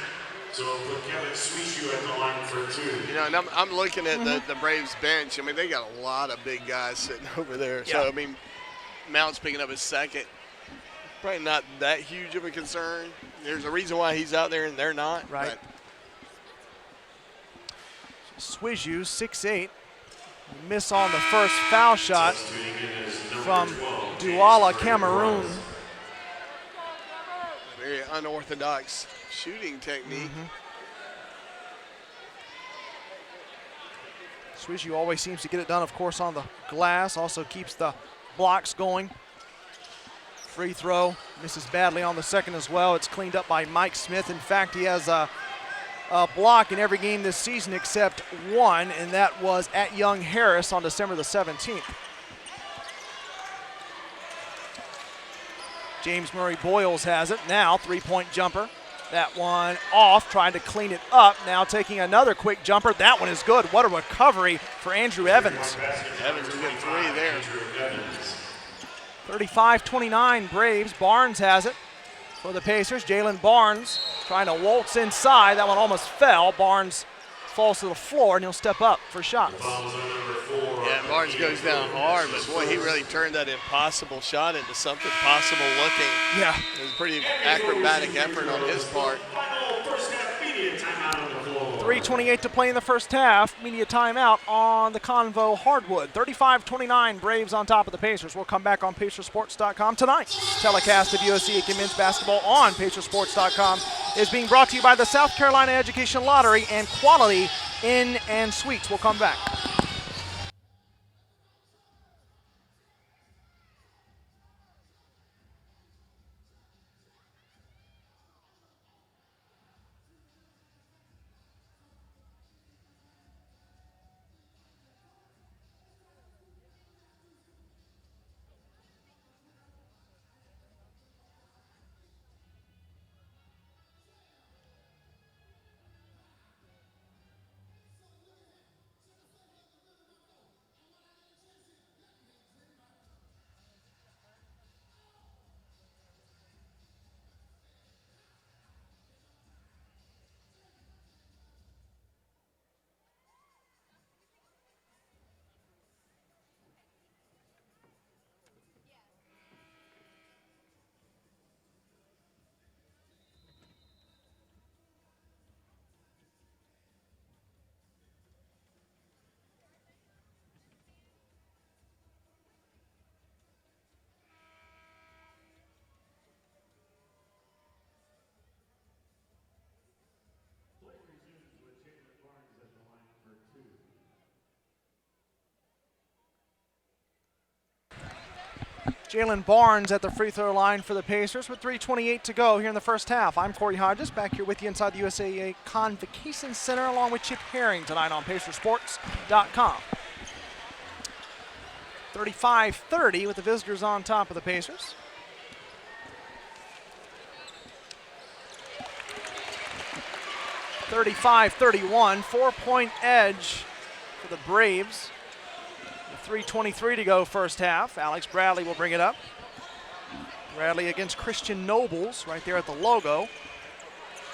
So we'll put Kevin Sweeshu at the line for 2. And I'm looking at the Braves bench. I mean, they got a lot of big guys sitting over there. So, I mean, Mounts picking up his second. Probably not that huge of a concern. There's a reason why he's out there and they're not. Right. Sweeshu, 6'8", Miss on the first foul shot from Douala, Cameroon. Very unorthodox shooting technique. Swishu always seems to get it done, of course, on the glass. Also keeps the blocks going. Free throw, misses badly on the second as well. It's cleaned up by Mike Smith. In fact, he has a block in every game this season except one, and that was at Young Harris on December the 17th. James Murray Boyles has it. Now, three-point jumper. That one off, trying to clean it up. Now taking another quick jumper. That one is good. What a recovery for Andrew Evans. Evans a good three there. 35-29 Braves. Barnes has it for the Pacers. Jalen Barnes trying to waltz inside. That one almost fell. Barnes falls to the floor, and he'll step up for shots. Yeah, Barnes goes down hard, but boy, he really turned that impossible shot into something possible looking. Yeah. It was a pretty acrobatic effort on his part. 3:28 to play in the first half. Media timeout on the Convo hardwood. 35-29 Braves on top of the Pacers. We'll come back on Pacersports.com tonight. Telecast of USC Aiken men's basketball on Pacersports.com is being brought to you by the South Carolina Education Lottery and Quality Inn and Suites. We'll come back. Jalen Barnes at the free throw line for the Pacers with 3:28 to go here in the first half. I'm Corey Hodges, back here with you inside the USAA Convocation Center along with Chip Herring tonight on Pacersports.com. 35-30 with the visitors on top of the Pacers. (35-31), 4-point edge for the Braves. 3:23 to go first half. Alex Bradley will bring it up. Bradley against Christian Nobles right there at the logo.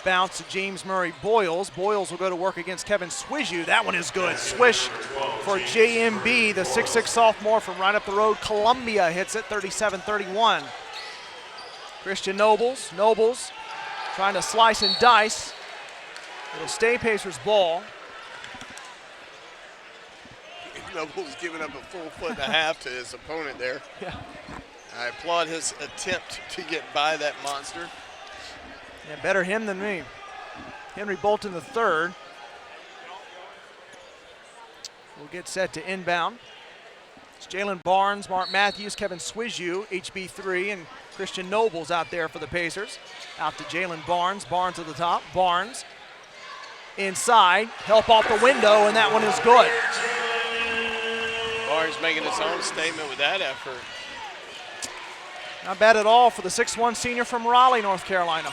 Bounce to James Murray Boyles. Boyles will go to work against Kevin Swishu. That one is good. Swish for JMB, the 6'6 sophomore from right up the road. Columbia hits it, 37-31. Christian Nobles. Nobles trying to slice and dice. It'll stay Pacers ball. Nobles giving up a full foot and a half to his opponent there. Yeah. I applaud his attempt to get by that monster. Yeah, better him than me. Henry Bolton III will get set to inbound. It's Jalen Barnes, Mark Matthews, Kevin Swishu, HB3, and Christian Nobles out there for the Pacers. Out to Jalen Barnes. Barnes at the top. Barnes inside. Help off the window, and that one is good. Barnes making his own statement with that effort. Not bad at all for the 6'1 senior from Raleigh, North Carolina.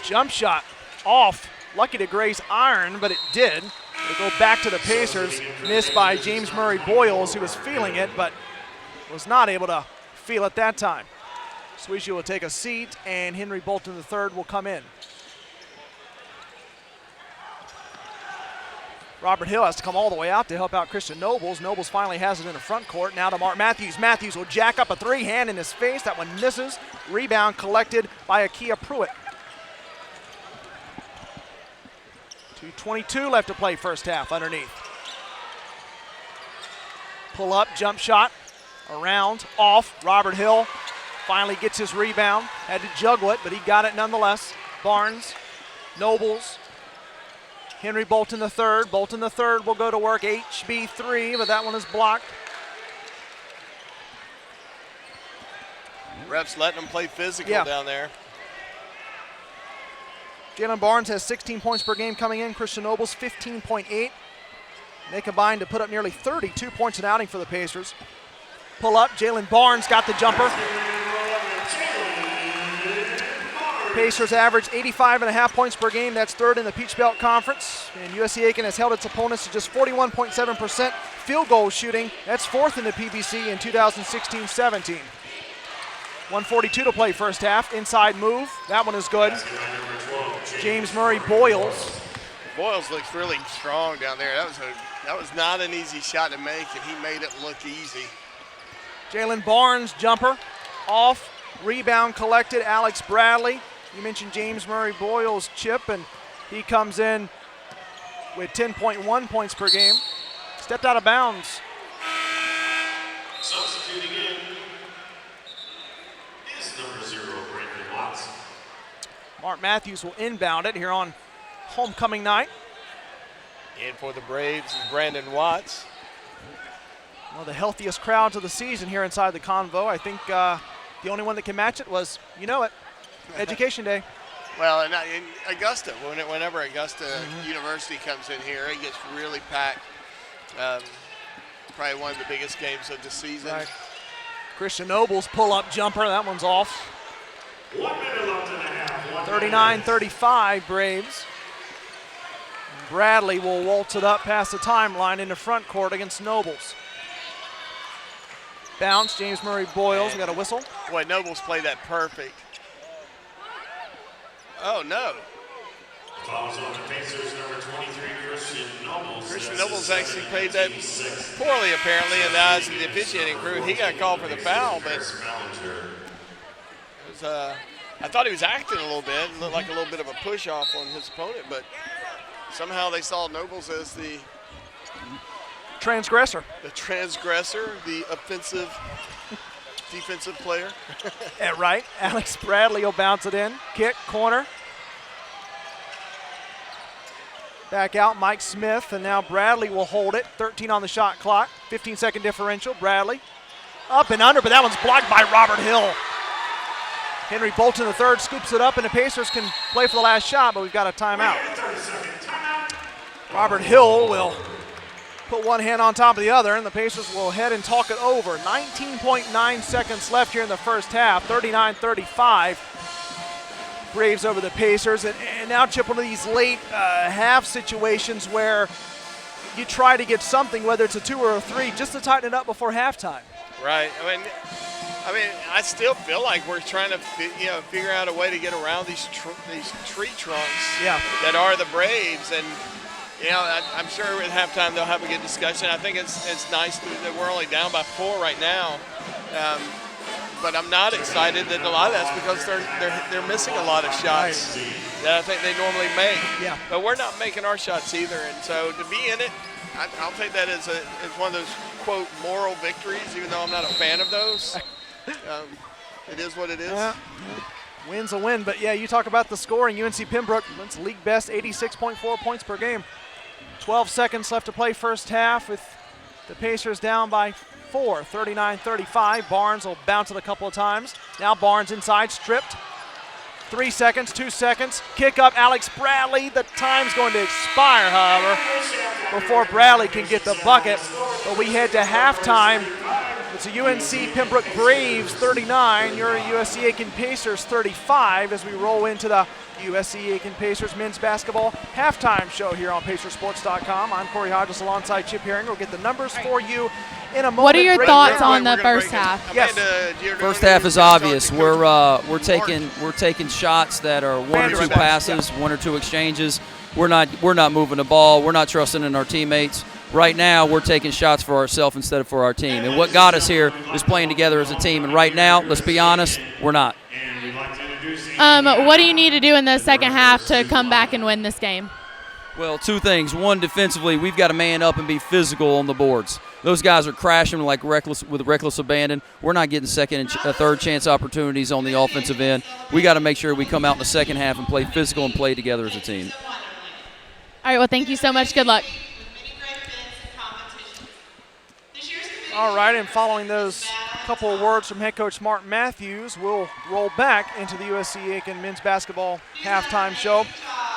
Jump shot off. Lucky to graze iron, but it did. It'll go back to the Pacers. Missed by James Murray Boyles, who was feeling it, but was not able to feel it that time. Swishu will take a seat, and Henry Bolton III will come in. Robert Hill has to come all the way out to help out Christian Nobles. Nobles finally has it in the front court. Now to Mark Matthews. Matthews will jack up a three, hand in his face. That one misses. Rebound collected by Akia Pruitt. 2:22 left to play first half underneath. Pull up, jump shot, around, off. Robert Hill finally gets his rebound. Had to juggle it, but he got it nonetheless. Barnes, Nobles, Henry Bolton III. Bolton III will go to work, HB3, but that one is blocked. Refs letting them play physical down there. Jalen Barnes has 16 points per game coming in. Christian Nobles 15.8. They combined to put up nearly 32 points an outing for the Pacers. Pull up, Jalen Barnes got the jumper. Pacers average 85.5 points per game. That's third in the Peach Belt Conference. And USC Aiken has held its opponents to just 41.7% field goal shooting. That's fourth in the PBC in 2016-17. 1:42 to play first half. Inside move. That one is good. James Murray Boyles. Boyles looks really strong down there. That was not an easy shot to make, and he made it look easy. Jalen Barnes jumper. Off. Rebound collected. Alex Bradley. You mentioned James Murray Boyles' chip, and he comes in with 10.1 points per game. Stepped out of bounds. Substituting in is number 0, Brandon Watts. Mark Matthews will inbound it here on homecoming night. In for the Braves is Brandon Watts. One of the healthiest crowds of the season here inside the Convo. I think the only one that can match it was, Education Day. Well, and in Augusta, whenever Augusta University comes in here, it gets really packed. Probably one of the biggest games of the season. Right. Christian Nobles pull-up jumper. That one's off. 1 minute left in the half. 39-35 Braves. Bradley will waltz it up past the timeline into front court against Nobles. Bounce, James Murray Boyles. We got a whistle. Boy, Nobles played that perfect. Oh, no. Fouls on the Pacers, number 23, Christian Nobles. Christian Nobles actually played that poorly, apparently, in the eyes of the officiating crew. He got called for the foul, but it was, I thought he was acting a little bit. It looked like a little bit of a push-off on his opponent, but somehow they saw Nobles as the transgressor. The transgressor, the offensive, defensive player. At right, Alex Bradley will bounce it in. Kick, corner. Back out, Mike Smith, and now Bradley will hold it. 13 on the shot clock, 15-second differential. Bradley up and under, but that one's blocked by Robert Hill. Henry Bolton III scoops it up, and the Pacers can play for the last shot, but we've got a timeout. Robert Hill will put one hand on top of the other, and the Pacers will head and talk it over. 19.9 seconds left here in the first half, 39-35. Braves over the Pacers, and now, Chip, one of these late half situations where you try to get something, whether it's a 2 or a 3, just to tighten it up before halftime. Right. I mean, I still feel like we're trying to, figure out a way to get around these tree trunks that are the Braves, and I'm sure at halftime they'll have a good discussion. I think it's nice that we're only down by 4 right now. But I'm not excited that a lot of that's because they're missing a lot of shots that I think they normally make. Yeah. But we're not making our shots either, and so to be in it, I'll take that as one of those quote moral victories, even though I'm not a fan of those. It is what it is. Yeah. Win's a win, but you talk about the scoring. UNC Pembroke, that's league best, 86.4 points per game. 12 seconds left to play first half with the Pacers down by 4, 39-35. Barnes will bounce it a couple of times. Now Barnes inside, stripped. 3 seconds, 2 seconds. Kick up, Alex Bradley. The time's going to expire, however, before Bradley can get the bucket. But we head to halftime. It's a UNC Pembroke Braves 39, your USC Aiken Pacers 35 as we roll into the USC Aiken Pacers men's basketball halftime show here on Pacersports.com. I'm Corey Hodges alongside Chip Herring. We'll get the numbers for you in a moment. What are your thoughts on the first half? Yes. First half is obvious. We're taking shots that are 1 or 2 passes, 1 or 2 exchanges. We're not moving the ball. We're not trusting in our teammates. Right now, we're taking shots for ourselves instead of for our team. And what got us here is playing together as a team. And right now, let's be honest, we're not. What do you need to do in the second half to come back and win this game? Well, 2 things. 1, defensively, we've got to man up and be physical on the boards. Those guys are crashing with reckless abandon. We're not getting second and third chance opportunities on the offensive end. We got to make sure we come out in the second half and play physical and play together as a team. All right, well, thank you so much. Good luck. All right, and following those couple of words from head coach Mark Matthews, we'll roll back into the USC Aiken men's basketball halftime show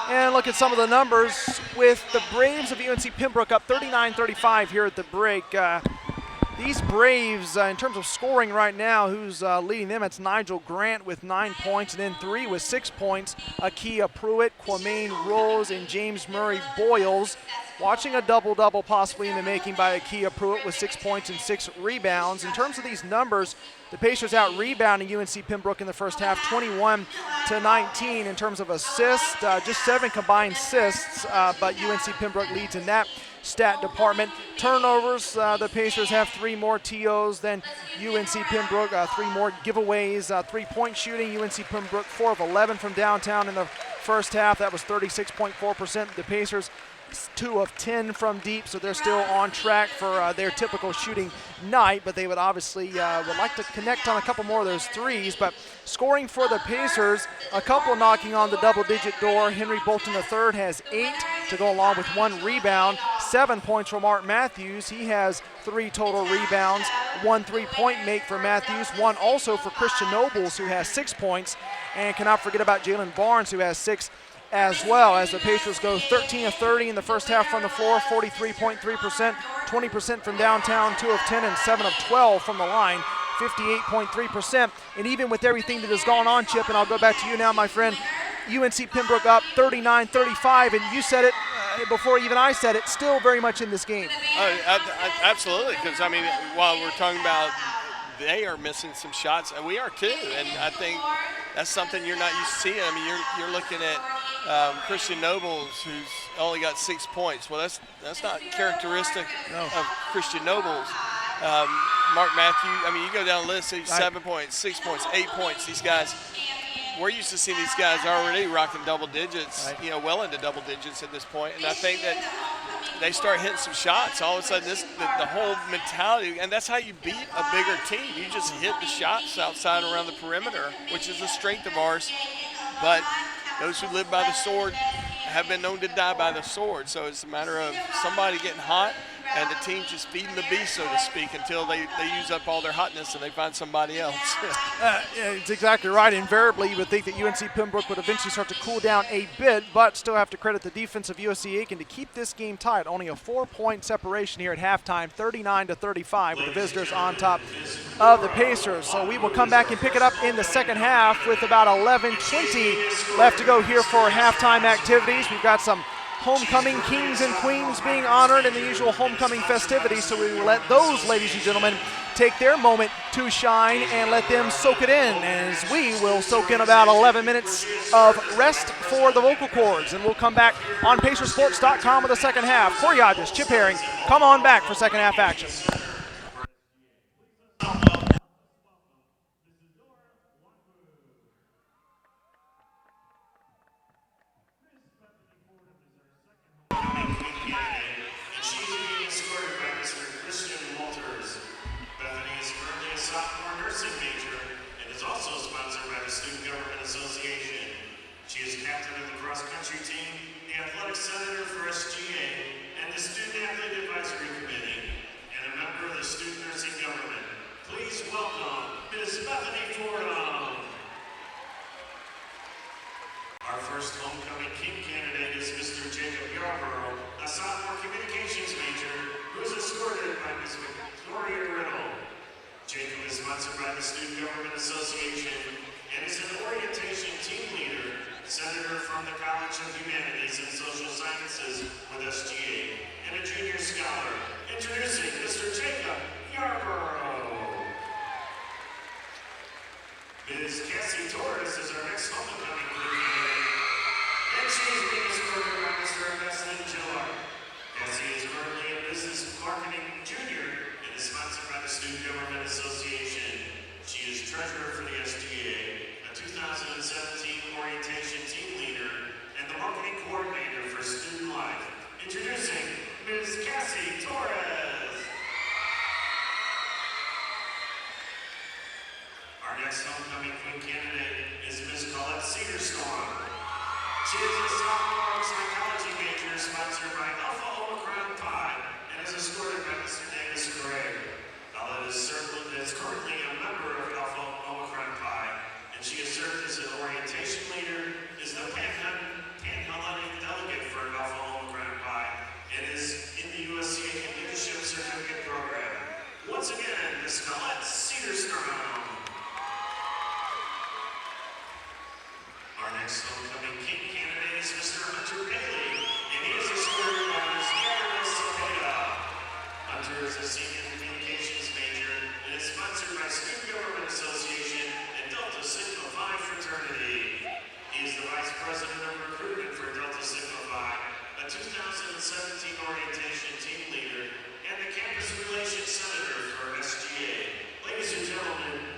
and look at some of the numbers with the Braves of UNC Pembroke up 39-35 here at the break. These Braves, in terms of scoring right now, who's leading them? It's Nigel Grant with 9 points, and then 3 with 6 points. Akia Pruitt, Kwame Rose, and James Murray Boyles. Watching a double-double possibly in the making by Akia Pruitt with 6 points and 6 rebounds. In terms of these numbers, the Pacers out-rebounding UNC Pembroke in the first half, 21-19 in terms of assists. Just 7 combined assists, but UNC Pembroke leads in that stat department. Turnovers, the Pacers have 3 more TOs than UNC Pembroke, 3 more giveaways, 3-point shooting. UNC Pembroke 4 of 11 from downtown in the first half. That was 36.4%. The Pacers 2 of 10 from deep, so they're still on track for their typical shooting night, but they would obviously would like to connect on a couple more of those threes. But scoring for the Pacers, a couple knocking on the double-digit door. Henry Bolton III has 8 to go along with 1 rebound. 7 points from Mark Matthews. He has 3 total rebounds, 1 3-point make for Matthews, 1 also for Christian Nobles, who has 6 points, and cannot forget about Jalen Barnes, who has 6 as well, as the Pacers go 13 of 30 in the first half from the floor, 43.3%, 20% from downtown, 2 of 10, and 7 of 12 from the line, 58.3%. And even with everything that has gone on, Chip, and I'll go back to you now, my friend, UNC Pembroke up 39-35, and you said it before even I said it, still very much in this game. Absolutely, because, I mean, while we're talking about they are missing some shots, and we are too, and I think that's something you're not used to seeing. I mean, you're looking at Christian Nobles, who's only got 6 points. Well, that's not characteristic of Christian Nobles. Mark Matthews, I mean, you go down the list, 7 points, 6 points, 8 points. These guys, we're used to seeing these guys already rocking double digits, well into double digits at this point. And I think that they start hitting some shots. All of a sudden, the whole mentality, and that's how you beat a bigger team. You just hit the shots outside around the perimeter, which is a strength of ours. But those who live by the sword have been known to die by the sword. So it's a matter of somebody getting hot and the team just feeding the beast, so to speak, until they use up all their hotness and they find somebody else. It's exactly right. Invariably, you would think that UNC Pembroke would eventually start to cool down a bit, but still have to credit the defense of USC Aiken to keep this game tight. Only a 4-point separation here at halftime, 39-35, with the visitors on top of the Pacers. So we will come back and pick it up in the second half with about 11:20 left to go here for halftime activities. We've got some homecoming kings and queens being honored in the usual homecoming festivities, so we will let those ladies and gentlemen take their moment to shine and let them soak it in, as we will soak in about 11 minutes of rest for the vocal cords. And we'll come back on Pacersports.com with the second half. Corey Hodges, Chip Herring, come on back for second half action. sophomore psychology major sponsored by Alpha Omicron Pi and is escorted by Mr. Davis Gray. Bella is currently a member of Alpha Omicron Pi, and she has served as an orientation leader, is the Pan-Hellenic delegate for Alpha Omicron Pi, and is in the USC Aiken Leadership Certificate Program. Once again, Ms. Colette Cedarstrom. Our next homecoming king candidate is Mr. Hunter Bailey, and he is escorted by Ms. Erin Cepeda. Hunter is a senior communications major and is sponsored by Student Government Association and Delta Sigma Phi fraternity. He is the vice president of recruitment for Delta Sigma Phi, a 2017 orientation team leader, and the campus relations senator for SGA. Ladies and gentlemen,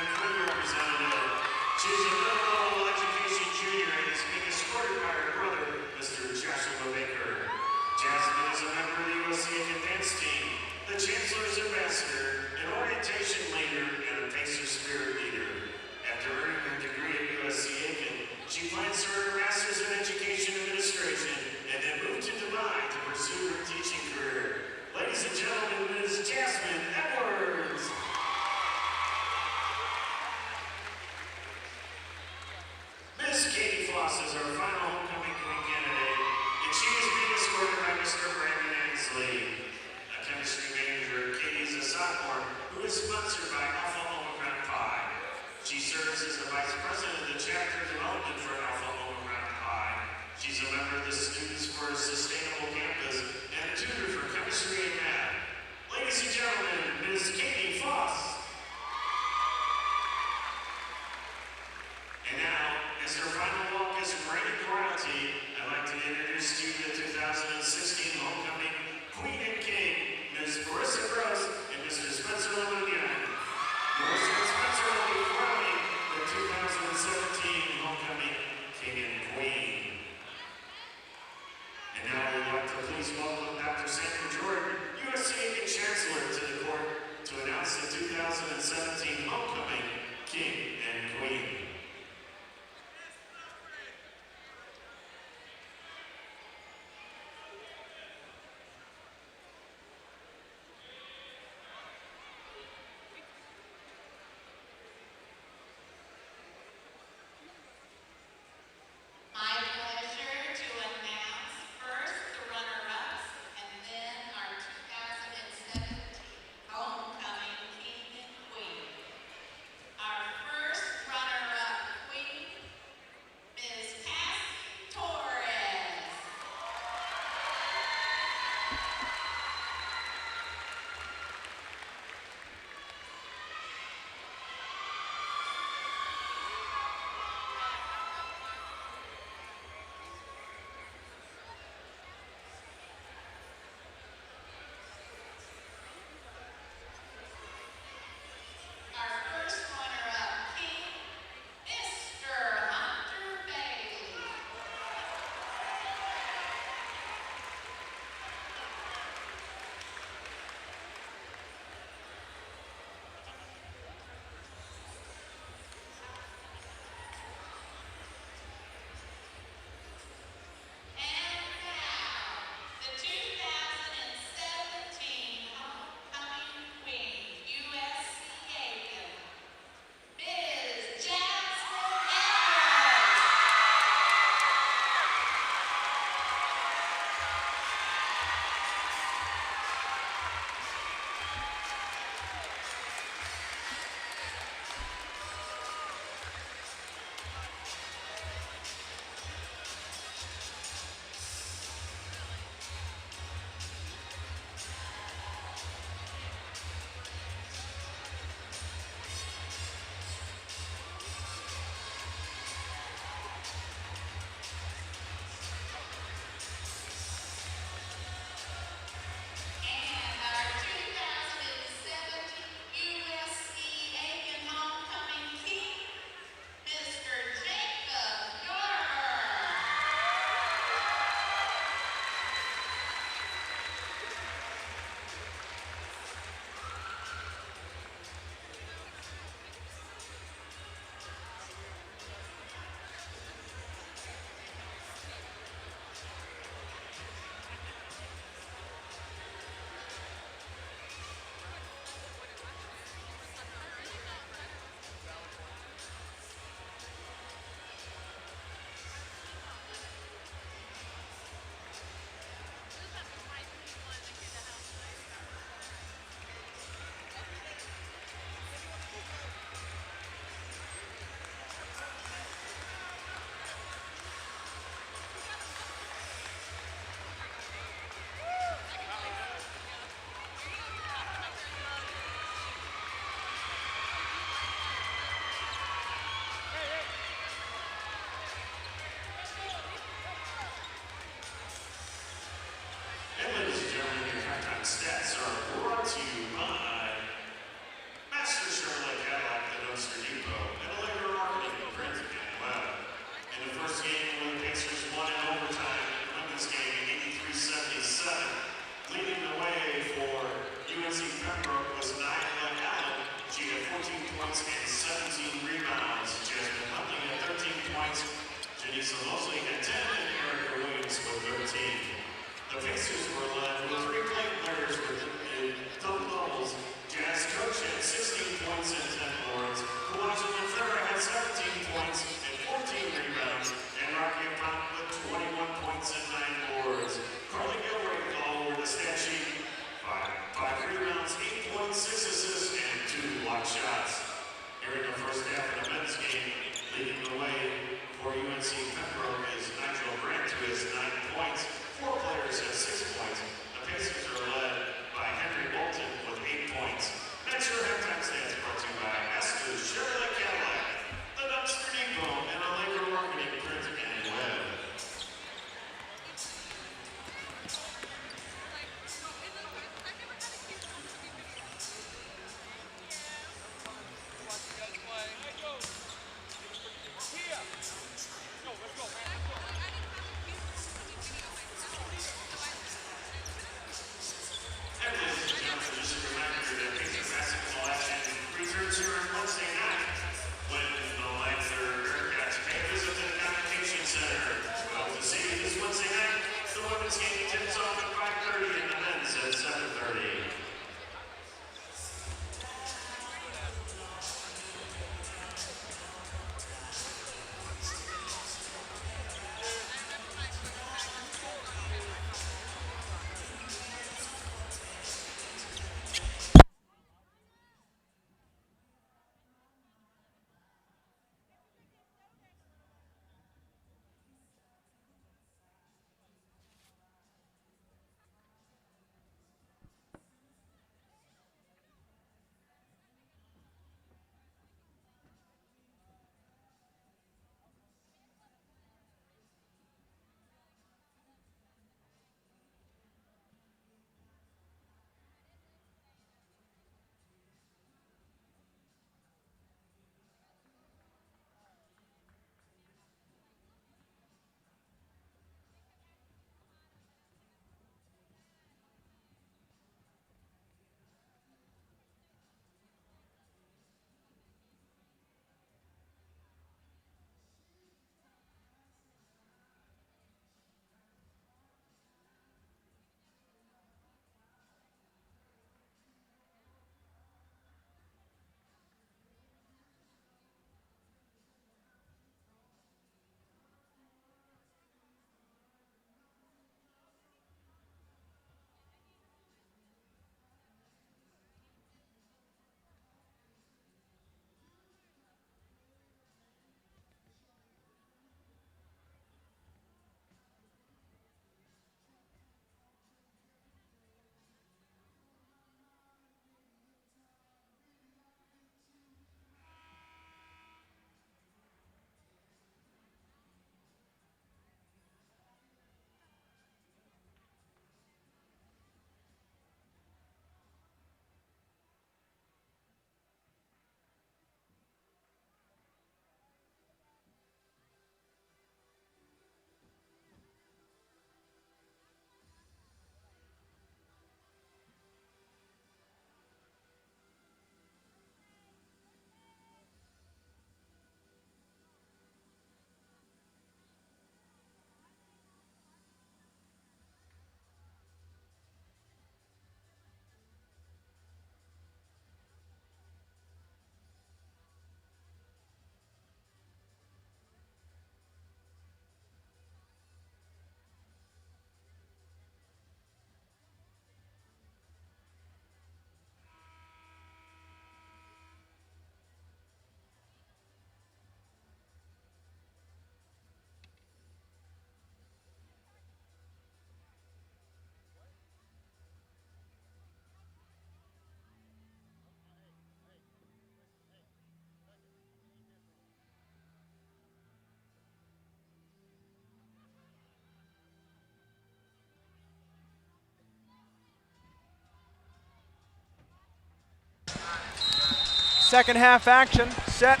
second half action set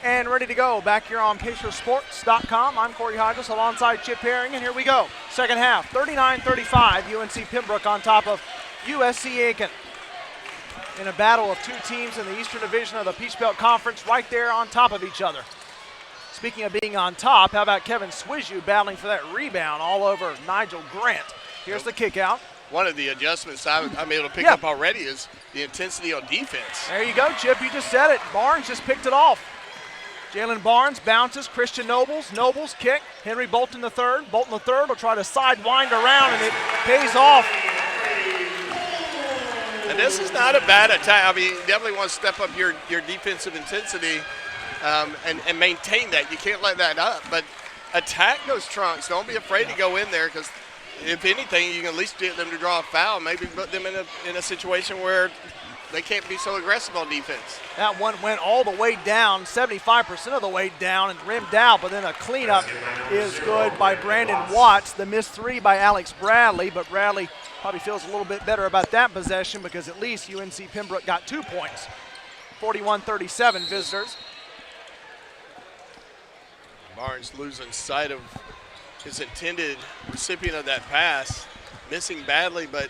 and ready to go. Back here on PacerSports.com. I'm Corey Hodges alongside Chip Herring, and here we go. Second half, 39-35, UNC Pembroke on top of USC Aiken. In a battle of two teams in the Eastern Division of the Peach Belt Conference right there on top of each other. Speaking of being on top, how about Kevin Swizu battling for that rebound all over Nigel Grant. Here's the kick out. One of the adjustments I'm able to pick up already is the intensity on defense. There you go, Chip. You just said it. Barnes just picked it off. Jalen Barnes bounces. Christian Nobles kick. Henry Bolton the third. Bolton the third will try to sidewind around, and it pays off. And this is not a bad attack. I mean, you definitely want to step up your defensive intensity and maintain that. You can't let that up. But attack those trunks. Don't be afraid to go in there, because if anything, you can at least get them to draw a foul, maybe put them in a situation where they can't be so aggressive on defense. That one went all the way down, 75% of the way down and rimmed out, but then a cleanup is good by Brandon Watts. The missed three by Alex Bradley, but Bradley probably feels a little bit better about that possession because at least UNC Pembroke got 2 points. 41-37 visitors. Barnes losing sight of his intended recipient of that pass, missing badly, but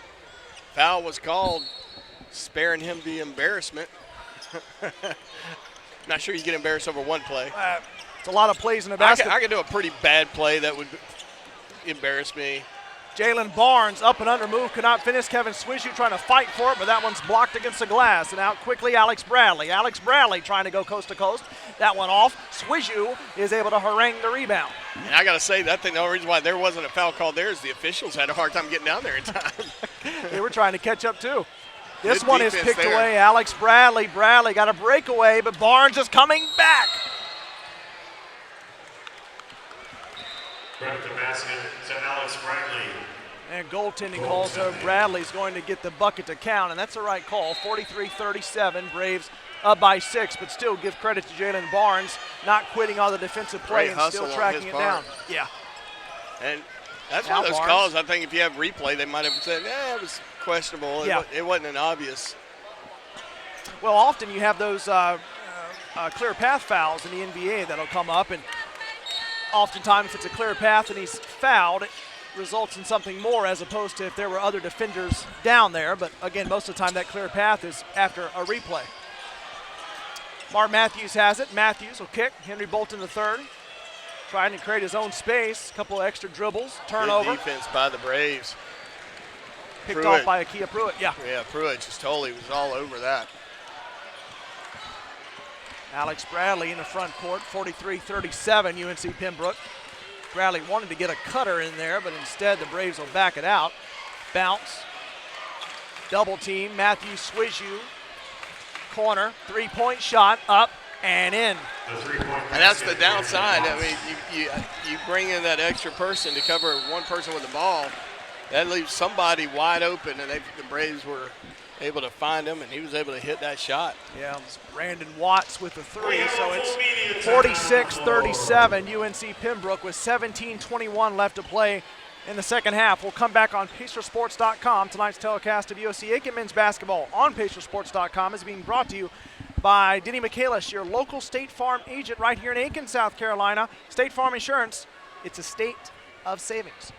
foul was called, sparing him the embarrassment. Not sure you get embarrassed over one play. It's a lot of plays in the basket. I could do a pretty bad play that would embarrass me. Jalen Barnes up and under move, could not finish. Kevin Swizu trying to fight for it, but that one's blocked against the glass. And out quickly, Alex Bradley. Alex Bradley trying to go coast to coast. That one off. Swizu is able to harangue the rebound. And I got to say, the only reason why there wasn't a foul called there is the officials had a hard time getting down there in time. They were trying to catch up too. This Good one is picked there. away. Alex Bradley. Bradley got a breakaway, but Barnes is coming back. Right at the basket to Alex Bradley. And goaltending call, so Bradley's going to get the bucket to count, and that's the right call. 43-37, Braves up by 6, but still give credit to Jalen Barnes, not quitting on the defensive play Great and still hustle on tracking his it part. down. Yeah. And that's Now one of those Barnes. calls, I think if you have replay, they might have said, it was questionable. Yeah. It wasn't an obvious. Well, often you have those clear path fouls in the NBA that'll come up, and oftentimes if it's a clear path and he's fouled, it results in something more as opposed to if there were other defenders down there. But again, most of the time that clear path is after a replay. Mark Matthews has it. Matthews will kick. Henry Bolton the third, trying to create his own space. A couple of extra dribbles. Turnover. Good defense by the Braves. Picked Pruitt. off by Akia Pruitt. Yeah. Yeah, Pruitt just totally was all over that. Alex Bradley in the front court. 43-37 UNC Pembroke. Bradley wanted to get a cutter in there, but instead the Braves will back it out. Bounce. Double team. Matthew Swizu. Corner. Three-point shot. Up and in. And that's the downside. I mean, you bring in that extra person to cover one person with the ball. That leaves somebody wide open, and the Braves were able to find him, and he was able to hit that shot. Yeah, it's Brandon Watts with the three, so it's 46-37 UNC Pembroke with 17:21 left to play in the second half. We'll come back on PacerSports.com. Tonight's telecast of USC Aiken men's basketball on PacerSports.com is being brought to you by Denny Michaelis, your local State Farm agent right here in Aiken, South Carolina. State Farm Insurance, it's a state of savings.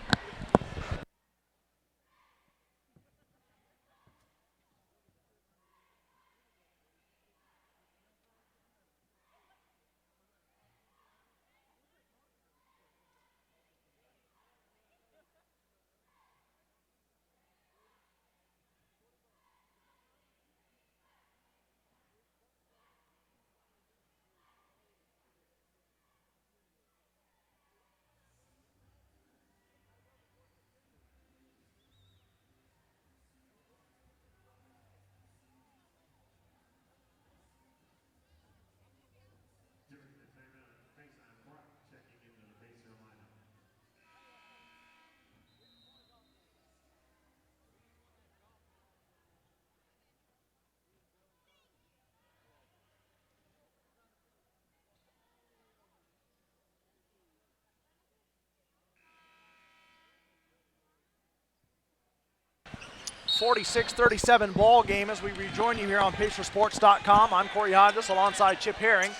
46-37 ball game as we rejoin you here on PacerSports.com. I'm Corey Hodges alongside Chip Herring.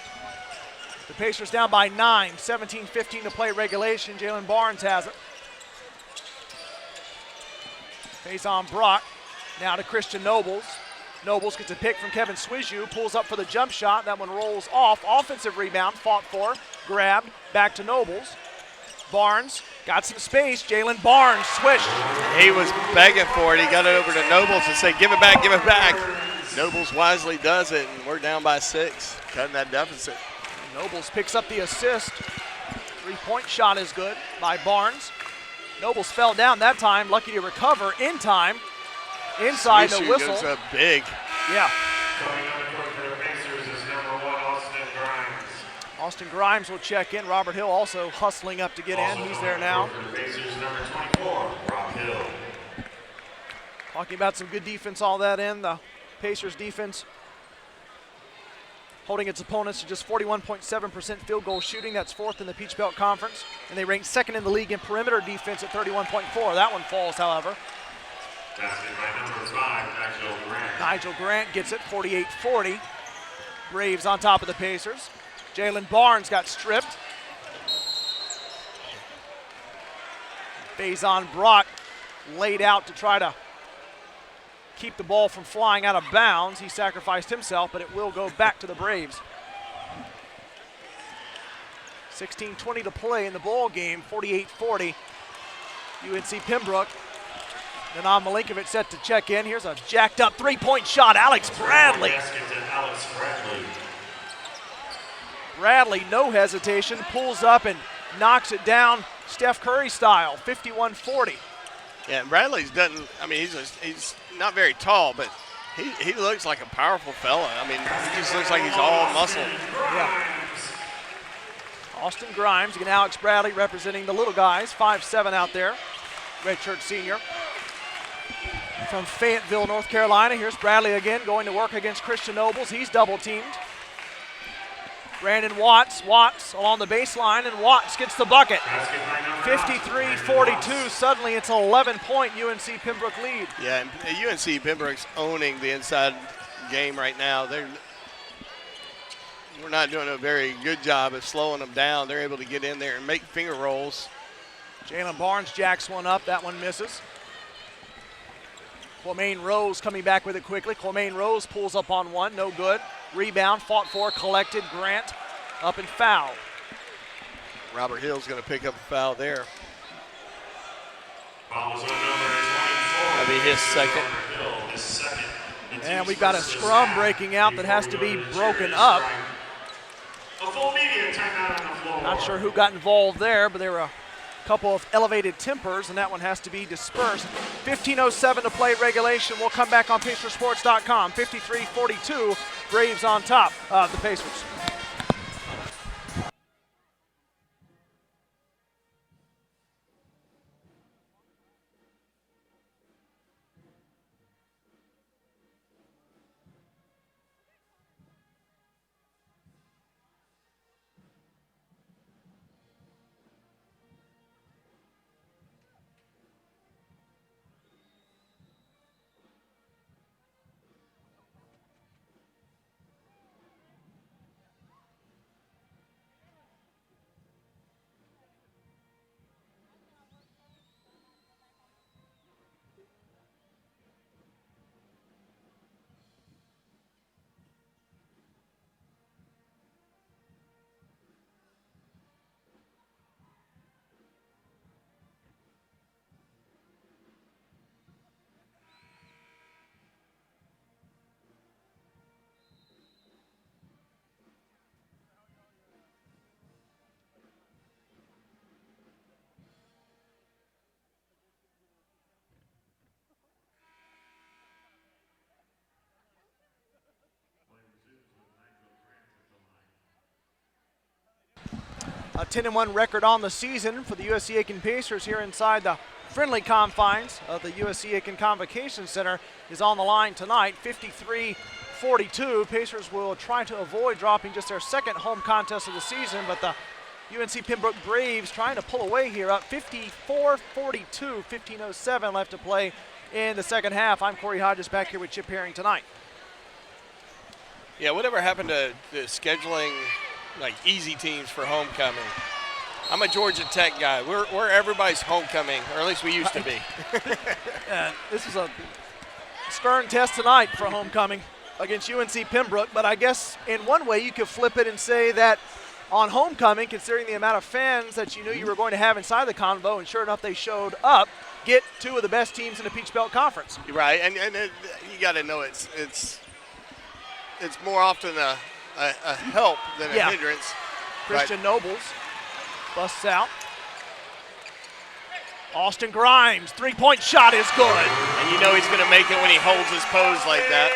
The Pacers down by 9, 17-15 to play regulation. Jalen Barnes has it. Faison Brock now to Christian Nobles. Nobles gets a pick from Kevin Swizu, pulls up for the jump shot. That one rolls off. Offensive rebound, fought for, grabbed, back to Nobles. Barnes got some space. Jalen Barnes swished. He was begging for it. He got it over to Nobles and said, give it back, give it back. Nobles wisely does it, and we're down by 6, cutting that deficit. Nobles picks up the assist. Three-point shot is good by Barnes. Nobles fell down that time, lucky to recover in time. Inside the whistle. Goes up big. Yeah. Coming on the court for the Pacers is number 1, Austin Grimes. Austin Grimes will check in. Robert Hill also hustling up to get in. He's there now. For the Pacers, number 24, Rob Hill. Talking about some good defense, all that in. The Pacers defense holding its opponents to just 41.7% field goal shooting. That's 4th in the Peach Belt Conference. And they rank 2nd in the league in perimeter defense at 31.4. That one falls, however. Basket by number 5, Nigel Grant. Nigel Grant gets it, 48-40. Braves on top of the Pacers. Jalen Barnes got stripped. Faison Brock laid out to try to keep the ball from flying out of bounds. He sacrificed himself, but it will go back to the Braves. 16:20 to play in the ball game, 48-40. UNC Pembroke. Denon Milinkovic set to check in. Here's a jacked up three-point shot. Alex Bradley. Bradley, no hesitation, pulls up and knocks it down Steph Curry style, 51-40. Yeah, and Bradley's doesn't, I mean, he's not very tall, but he looks like a powerful fella. I mean, he just looks like he's all muscle. Yeah. Austin Grimes, again, Alex Bradley representing the little guys, 5'7" out there, redshirt senior. From Fayetteville, North Carolina, here's Bradley again going to work against Christian Nobles. He's double teamed. Brandon Watts along the baseline, and Watts gets the bucket. 53-42, suddenly it's an 11-point UNC Pembroke lead. Yeah, and UNC Pembroke's owning the inside game right now. We're not doing a very good job of slowing them down. They're able to get in there and make finger rolls. Jalen Barnes jacks one up, that one misses. Clemaine Rose coming back with it quickly. Clemaine Rose pulls up on one, no good. Rebound, fought for, collected. Grant up and foul. Robert Hill's going to pick up a foul there. That'll be his second. And we've got a scrum breaking out that has to be broken up. A full media timeout on the floor. Not sure who got involved there, but there were a couple of elevated tempers, and that one has to be dispersed. 15:07 to play regulation. We'll come back on PacerSports.com. 53-42, Braves on top of the Pacers. A 10-1 record on the season for the USC Aiken Pacers here inside the friendly confines of the USC Aiken Convocation Center is on the line tonight. 53-42. Pacers will try to avoid dropping just their second home contest of the season, but the UNC Pembroke Braves trying to pull away here, up 54-42, 15:07 left to play in the second half. I'm Corey Hodges back here with Chip Herring tonight. Yeah, whatever happened to scheduling like easy teams for homecoming? I'm a Georgia Tech guy. We're everybody's homecoming, or at least we used to be. This is a stern test tonight for homecoming against UNC Pembroke, but I guess in one way you could flip it and say that on homecoming, considering the amount of fans that you knew you were going to have inside the convo, and sure enough they showed up, get two of the best teams in the Peach Belt Conference. Right, and you got to know it's more often a help than a hindrance. Christian Nobles busts out. Austin Grimes, three-point shot is good. And you know he's going to make it when he holds his pose like that.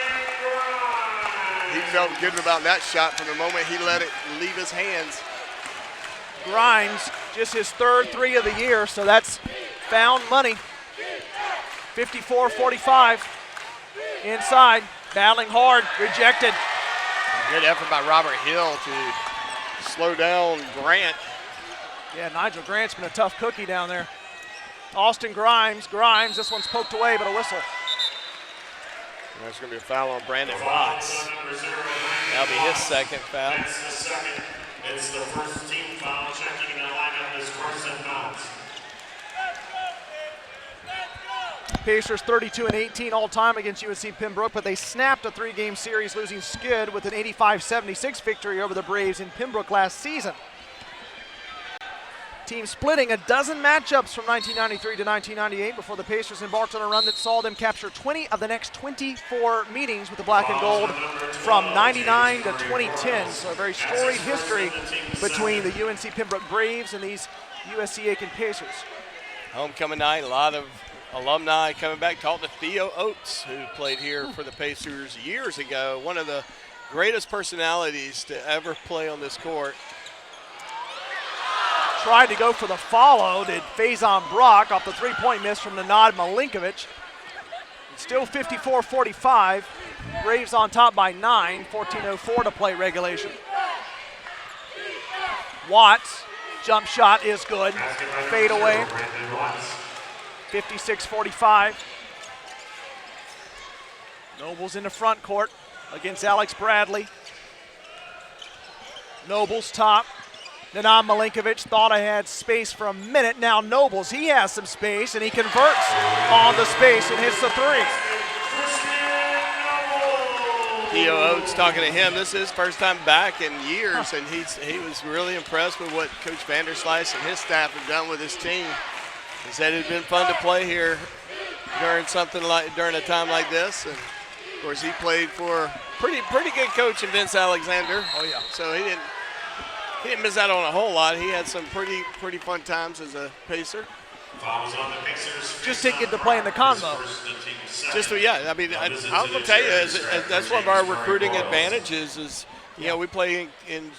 He felt good about that shot from the moment he let it leave his hands. Grimes, just his third three of the year, so that's found money. 54-45 inside, battling hard, rejected. Good effort by Robert Hill to slow down Grant. Yeah, Nigel Grant's been a tough cookie down there. Austin Grimes, this one's poked away, but a whistle. And there's going to be a foul on Brandon Watts. That'll be his second foul. That's the second. It's the first team foul. Checking in the lineup is Carson Watts. Pacers 32-18 all-time against UNC Pembroke, but they snapped a three-game series, losing skid with an 85-76 victory over the Braves in Pembroke last season. Team splitting a dozen matchups from 1993 to 1998 before the Pacers embarked on a run that saw them capture 20 of the next 24 meetings with the black and gold from 99 to 2010. So a very storied history between the UNC Pembroke Braves and these USC Aiken Pacers. Homecoming night, a lot of alumni coming back. Talked to Theo Oates, who played here for the Pacers years ago. One of the greatest personalities to ever play on this court. Tried to go for the follow, did Faison Brock off the three-point miss from Nenad Milinkovic. Still 54-45. Braves on top by 9, 14:04 to play regulation. Watts, jump shot is good. Fade away. 56-45. Nobles in the front court against Alex Bradley. Nobles top. Nenad Milinkovic thought I had space for a minute. Now Nobles, he has some space, and he converts on the space and hits the three. Theo Oates talking to him. This is his first time back in years, and he was really impressed with what Coach Vanderslice and his staff have done with his team. He said it had been fun to play here during a time like this, and of course he played for pretty good coach in Vince Alexander. Oh yeah. So he didn't miss out on a whole lot. He had some pretty fun times as a Pacer. Just didn't get to play in the convo. I mean, I'm going to tell you, that's one of our recruiting advantages is, we play in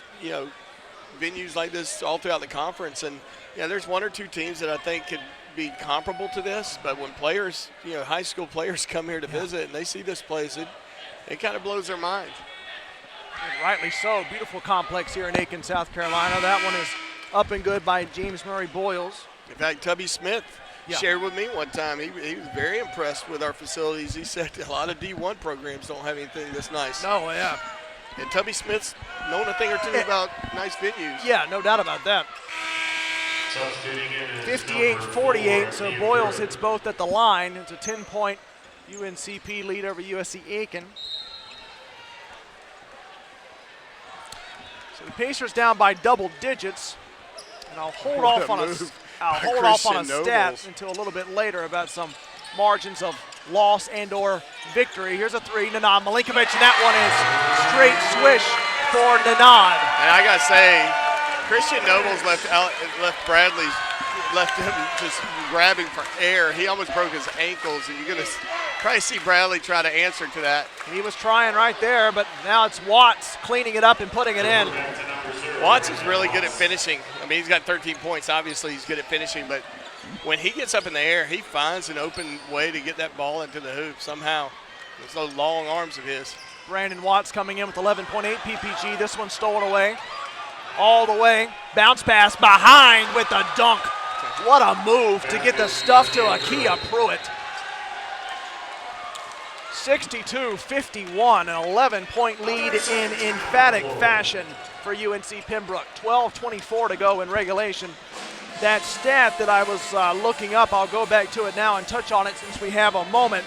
venues like this all throughout the conference. And, there's one or two teams that I think could be comparable to this. But when players, high school players come here to visit and they see this place, it kind of blows their mind. And rightly so. Beautiful complex here in Aiken, South Carolina. That one is up and good by James Murray Boyles. In fact, Tubby Smith shared with me one time. He was very impressed with our facilities. He said a lot of D1 programs don't have anything this nice. No, yeah. And Tubby Smith's known a thing or two about nice venues. Yeah, no doubt about that. 58-48, so Boyles hits both at the line. It's a 10-point UNCP lead over USC Aiken. So the Pacers down by double digits, and I'll hold off on a stat until a little bit later about some margins of loss and/or victory. Here's a three, Nenad Milinkovic, and that one is straight swish for Nenad. And I gotta say, Christian Nobles left him just grabbing for air. He almost broke his ankles, and you're gonna probably see Bradley try to answer to that. He was trying right there, but now it's Watts cleaning it up and putting it in. Watts is really good at finishing. I mean, he's got 13 points. Obviously, he's good at finishing, but when he gets up in the air, he finds an open way to get that ball into the hoop somehow. With those long arms of his. Brandon Watts coming in with 11.8 PPG. This one stolen away. All the way. Bounce pass behind with the dunk. What a move to get the stuff to Akia Pruitt. 62-51, an 11-point lead in emphatic fashion for UNC Pembroke. 12:24 to go in regulation. That stat that I was looking up, I'll go back to it now and touch on it since we have a moment.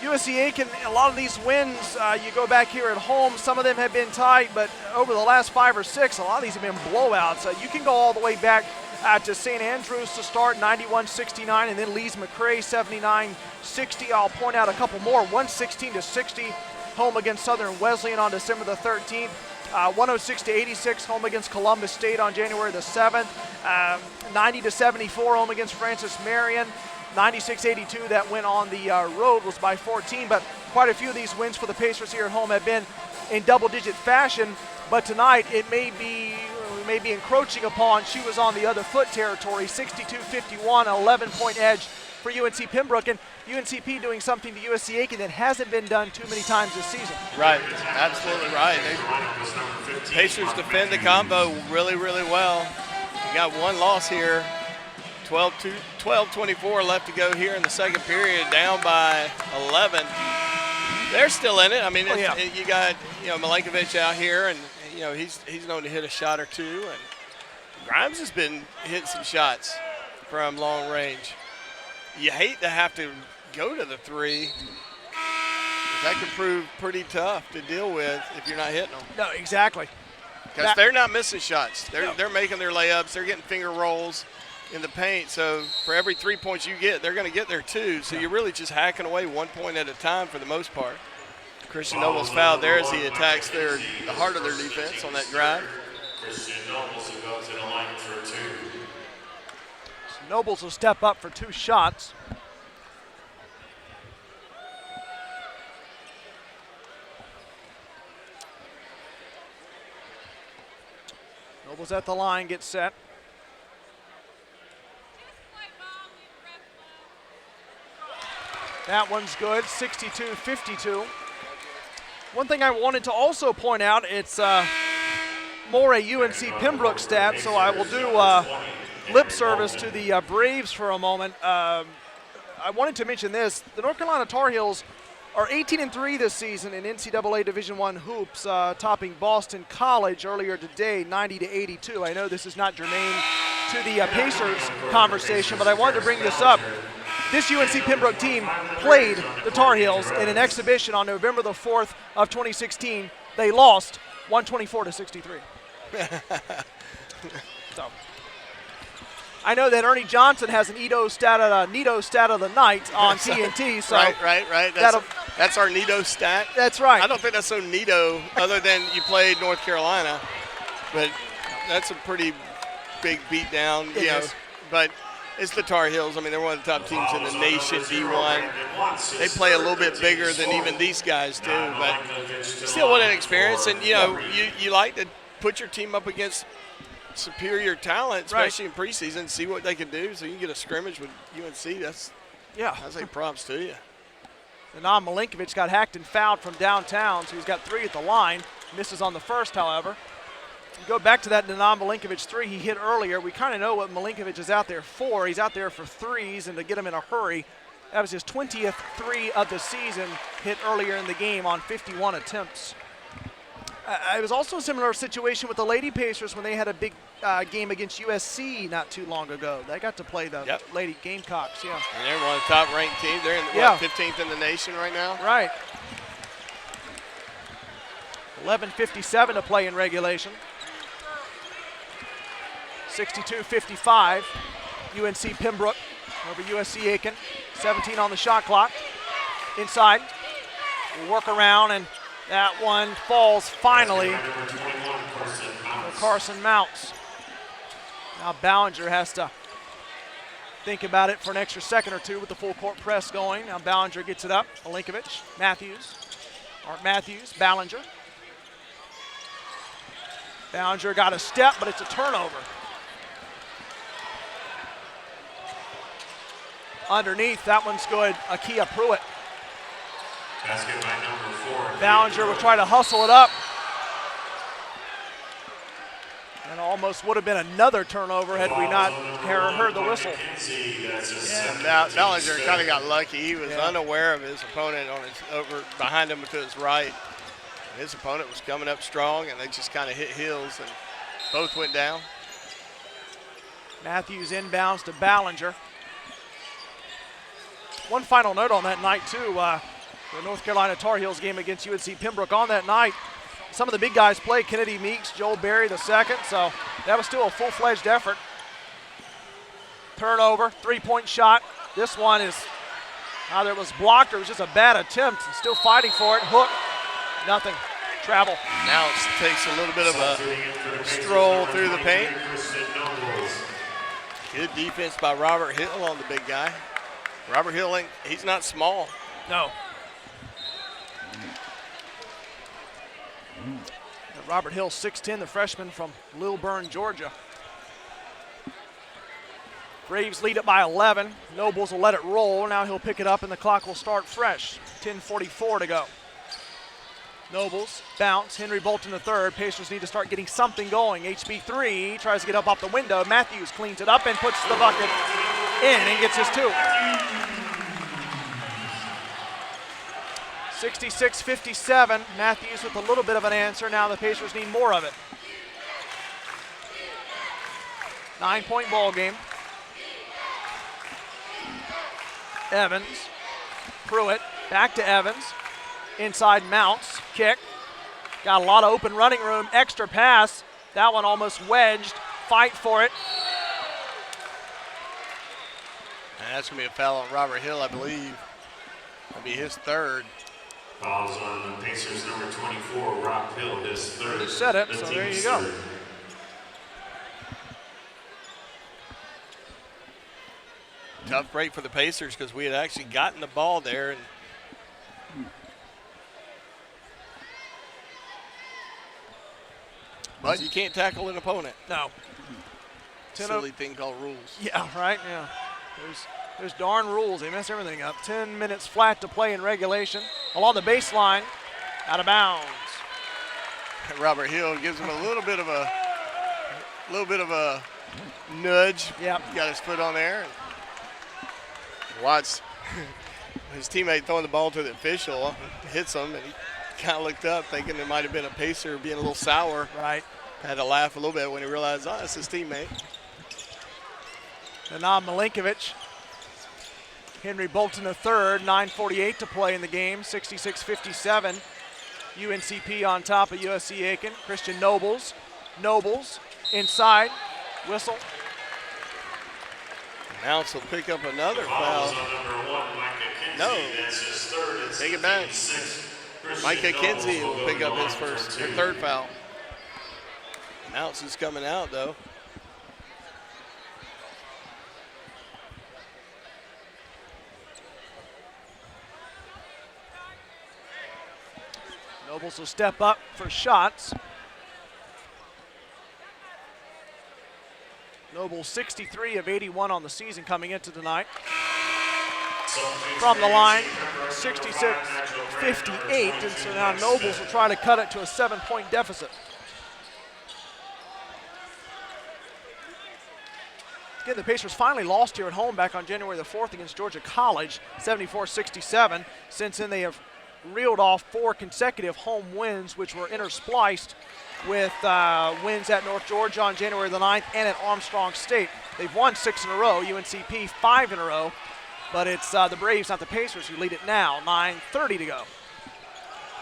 USC Aiken, a lot of these wins, you go back here at home, some of them have been tight, but over the last 5 or 6, a lot of these have been blowouts. You can go all the way back to St. Andrews to start, 91-69, and then Lees McRae, 79-60. I'll point out a couple more, 116-60, home against Southern Wesleyan on December the 13th. 106-86 home against Columbus State on January the 7th. 90-74 home against Francis Marion. 96-82 that went on the road was by 14, but quite a few of these wins for the Pacers here at home have been in double-digit fashion. But tonight it may be encroaching upon she was on the other foot territory. 62-51, 11-point edge for UNC Pembroke, and UNCP doing something to USC Aiken that hasn't been done too many times this season. Right, absolutely right. Pacers defend the combo really, really well. You got one loss here. 12-24 left to go here in the second period, down by 11. They're still in it. I mean, you got Milenkovic out here, and he's known to hit a shot or two, and Grimes has been hitting some shots from long range. You hate to have to go to the three. That could prove pretty tough to deal with if you're not hitting them. No, exactly. Because they're not missing shots. They're making their layups. They're getting finger rolls in the paint. So for every 3 points you get, they're going to get there too. So you're really just hacking away 1 point at a time for the most part. Christian Noble's fouled there as he attacks the heart of their defense on that drive. Christian Nobles will go to the line for 2. Nobles will step up for 2 shots. Nobles at the line, gets set. That one's good, 62-52. One thing I wanted to also point out, it's more a UNC Pembroke stat, so I will do lip service to the Braves for a moment. I wanted to mention this. The North Carolina Tar Heels are 18-3 this season in NCAA Division I hoops, topping Boston College earlier today, 90-82. I know this is not germane to the Pacers conversation, but I wanted to bring this up. This UNC Pembroke team played the Tar Heels in an exhibition on November the 4th of 2016. They lost 124-63. So I know that Ernie Johnson has an Nito stat of the night on TNT. So right. That's our Nito stat. That's right. I don't think that's so Nito other than you played North Carolina, but that's a pretty big beatdown. It is. But it's the Tar Heels. I mean, they're one of the top teams in the nation, D1. They play a little bit bigger than even these guys do, but still what an experience. And, you like to put your team up against superior talent, especially in preseason, see what they can do so you can get a scrimmage with UNC. I say props to you. Anand Milenkovic got hacked and fouled from downtown, so he's got 3 at the line. Misses on the first, however. You go back to that Anand Milenkovic 3 he hit earlier. We kind of know what Milenkovic is out there for. He's out there for threes and to get him in a hurry. That was his 20th 3 of the season, hit earlier in the game on 51 attempts. It was also a similar situation with the Lady Pacers when they had a big game against USC not too long ago. They got to play the Lady Gamecocks, And they're one of the top-ranked teams. They're in 15th in the nation right now. Right. 11:57 to play in regulation. 62-55, UNC Pembroke over USC Aiken. 17 on the shot clock. Inside, we'll work around, and that one falls finally for Carson Mounts. Now Ballinger has to think about it for an extra second or two with the full court press going. Now Ballinger gets it up. Milenkovic, Matthews, Ballinger. Ballinger got a step, but it's a turnover. Underneath, that one's good. Akia Pruitt. Basket by number 4. Ballinger will try to hustle it up. And almost would have been another turnover had we not heard the whistle. Yeah, Ballinger kind of got lucky. He was unaware of his opponent on his over behind him to his right. His opponent was coming up strong, and they just kind of hit heels, and both went down. Matthews inbounds to Ballinger. One final note on that night, too. The North Carolina Tar Heels game against UNC Pembroke on that night, some of the big guys played. Kennedy Meeks, Joel Berry the second, so that was still a full-fledged effort. Turnover, three-point shot. This one is either it was blocked or it was just a bad attempt. Still fighting for it. Hook, nothing. Travel. Now it takes a little bit of a stroll through the paint. Good defense by Robert Hill on the big guy. Robert Hill, he's not small. No. Robert Hill, 6'10", the freshman from Lilburn, Georgia. Braves lead it by 11. Nobles will let it roll. Now he'll pick it up and the clock will start fresh. 10:44 to go. Nobles bounce. Henry Bolton III. Pacers need to start getting something going. HB3 tries to get up off the window. Matthews cleans it up and puts the bucket in and gets his two. 66-57. Matthews with a little bit of an answer. Now the Pacers need more of it. 9-point ball game. Evans, Pruitt, back to Evans. Inside Mounts, kick. Got a lot of open running room. Extra pass. That one almost wedged. Fight for it. And that's going to be a foul on Robert Hill, I believe. That'll be his third. Fouls on the Pacers number 24, Rob Hill, his third. You said it, so there you go. Tough break for the Pacers because we had actually gotten the ball there. And but you can't tackle an opponent. No. Silly thing called rules. Yeah, right, yeah. There's darn rules. They mess everything up. 10 minutes flat to play in regulation. Along the baseline, out of bounds. Robert Hill gives him a little bit of a nudge. Yep. Got his foot on there. Watts, his teammate throwing the ball to the official, hits him, and he kind of looked up thinking it might have been a Pacer being a little sour. Right. Had to laugh a little bit when he realized, oh, it's his teammate. Anand Milinkovic. Henry Bolton III, 9:48 to play in the game, 66-57. UNCP on top of USC Aiken. Christian Nobles. Nobles inside. Whistle. Mounts will pick up another foul. No. Take it back. Micah Kinsey will pick up his third foul. Mounts is coming out, though. Nobles will step up for shots. Nobles 63 of 81 on the season coming into tonight. From the line, 66-58, and so now Nobles will try to cut it to a 7-point deficit. Again, the Pacers finally lost here at home back on January the 4th against Georgia College, 74-67. Since then, they have reeled off 4 consecutive home wins, which were interspliced with wins at North Georgia on January the 9th and at Armstrong State. They've won 6 in a row, UNCP 5 in a row, but it's the Braves, not the Pacers, who lead it now, 9:30 to go.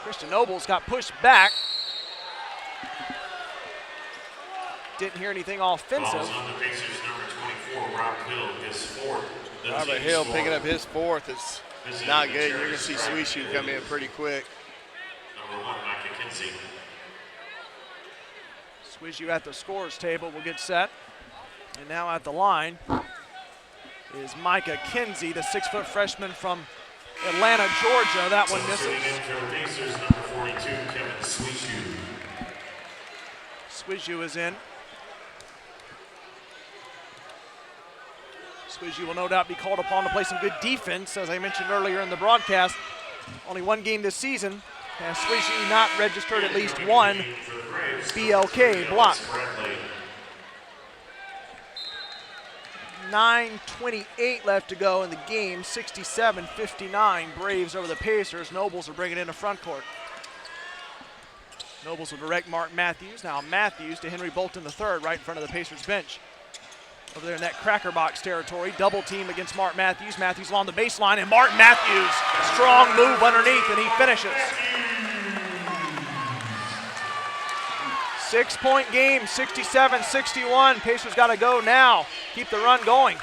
Christian Nobles got pushed back. Didn't hear anything offensive. On the Pacers number 24, Robert Hill, his fourth. Robert Hill picking up his fourth is not good. You're going to see Sweetshoe come in pretty quick. Number 1, Micah Kinsey. Squizzu at the scorer's table will get set. And now at the line is Micah Kinsey, the 6-foot freshman from Atlanta, Georgia. That one misses. Pacers number 42, Kevin Sweetshoe. Squizzu is in. Squizzu will no doubt be called upon to play some good defense, as I mentioned earlier in the broadcast. Only one game this season. Has Squizzu not registered at least one BLK block. 9:28 left to go in the game. 67-59, Braves over the Pacers. Nobles are bringing in a front court. Nobles will direct Mark Matthews. Now Matthews to Henry Bolton III, right in front of the Pacers bench. Over there in that cracker box territory, double team against Mark Matthews. Matthews along the baseline, and Mark Matthews, strong move underneath, and he finishes. 6-point game, 67-61. Pacers got to go now. Keep the run going.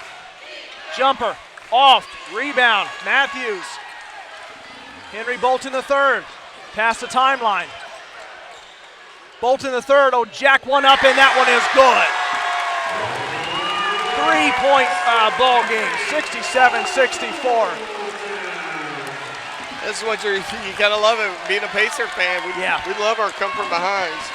Jumper, off, rebound, Matthews. Henry Bolton III, past the timeline. Bolton III, oh, jack one up, and that one is good. 3-point ball game, 67-64. This is what you gotta love it, being a Pacer fan. We love our come from behinds.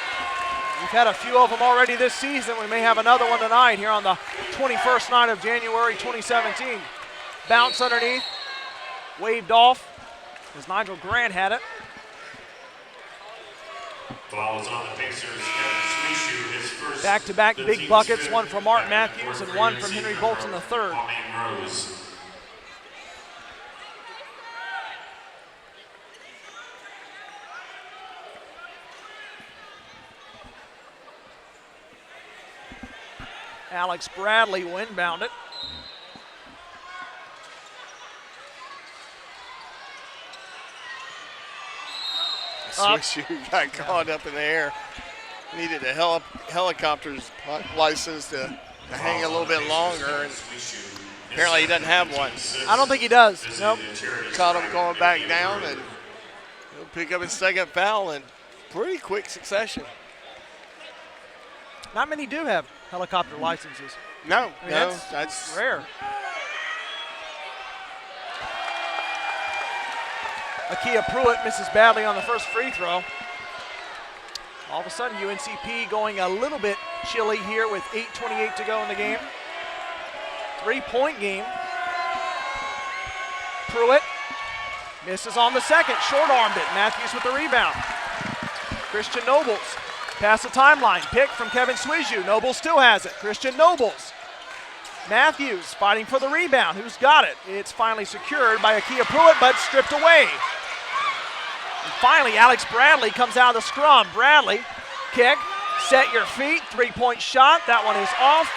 We've had a few of them already this season. We may have another one tonight here on the 21st night of January 2017. Bounce underneath, waved off as Nigel Grant had it. Ball is on the Pacers. Back-to-back big buckets, one from Mark Matthews and one from Henry Bolton III. Alex Bradley will inbound it. Swish got caught up in the air. Needed a helicopter's license to hang a little bit longer, and apparently he doesn't have one. I don't think he does. Nope. Caught him going back down, and he'll pick up his second foul in pretty quick succession. Not many do have helicopter licenses. No, I mean, that's rare. Akia Pruitt misses badly on the first free throw. All of a sudden, UNCP going a little bit chilly here with 8:28 to go in the game. 3-point game. Pruitt misses on the second, short-armed it. Matthews with the rebound. Christian Nobles, past the timeline, pick from Kevin Swizu. Nobles still has it. Christian Nobles. Matthews fighting for the rebound. Who's got it? It's finally secured by Akia Pruitt, but stripped away. And finally, Alex Bradley comes out of the scrum. Bradley, kick, set your feet, 3-point shot. That one is off.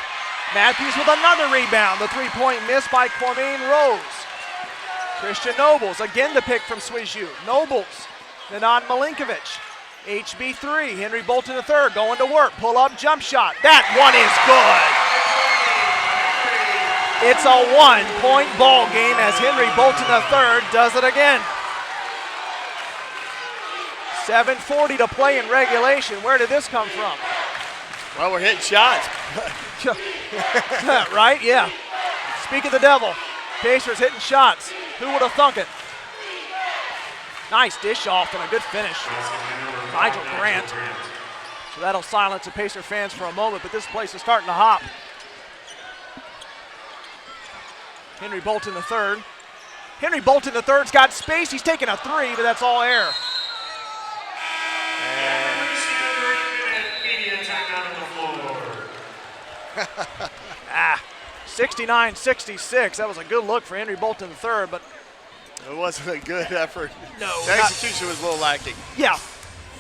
Matthews with another rebound. The 3-point miss by Cormaine Rose. Christian Nobles, again the pick from Swizu. Nobles, Nenad Milinkovic. HB3, Henry Bolton III going to work. Pull-up jump shot. That one is good. It's a 1-point ball game as Henry Bolton III does it again. 7:40 to play in regulation. Where did this come from? Well, we're hitting shots. Right? Yeah. Speak of the devil. Pacers hitting shots. Who would have thunk it? Nice dish off and a good finish. Nigel Grant. So that'll silence the Pacer fans for a moment, but this place is starting to hop. Henry Bolton III. Henry Bolton III's got space. He's taking a three, but that's all air. 69-66. That was a good look for Henry Bolton III, but it wasn't a good effort. No. The execution was a little lacking. Yeah.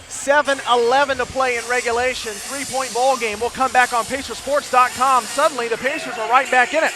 7:11 to play in regulation. 3-point ball game. We'll come back on Pacersports.com. Suddenly, the Pacers are right back in it.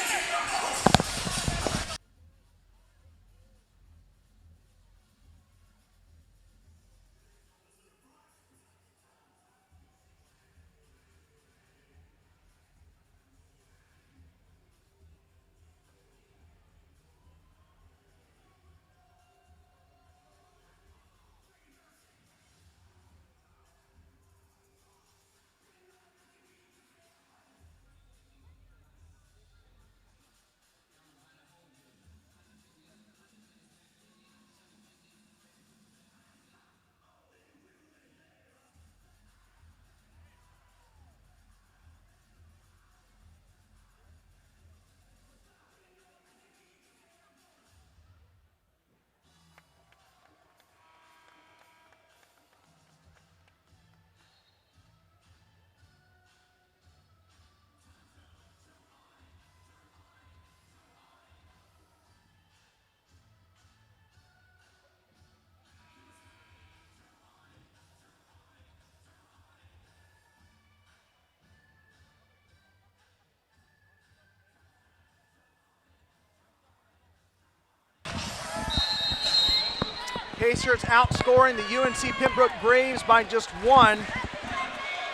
Pacers outscoring the UNC Pembroke Braves by just 1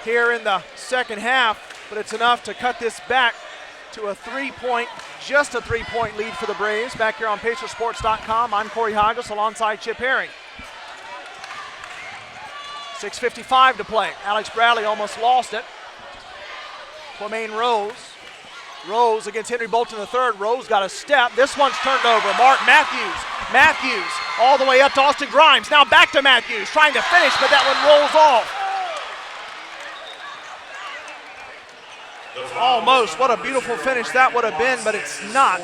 here in the second half, but it's enough to cut this back to just a three-point lead for the Braves. Back here on Pacersports.com, I'm Corey Hodges alongside Chip Herring. 6:55 to play. Alex Bradley almost lost it. Quamaine Rose. Rose against Henry Bolton III. Rose got a step. This one's turned over. Mark Matthews. Matthews all the way up to Austin Grimes. Now back to Matthews, trying to finish, but that one rolls off. Almost. What a beautiful finish that would have been, but it's not.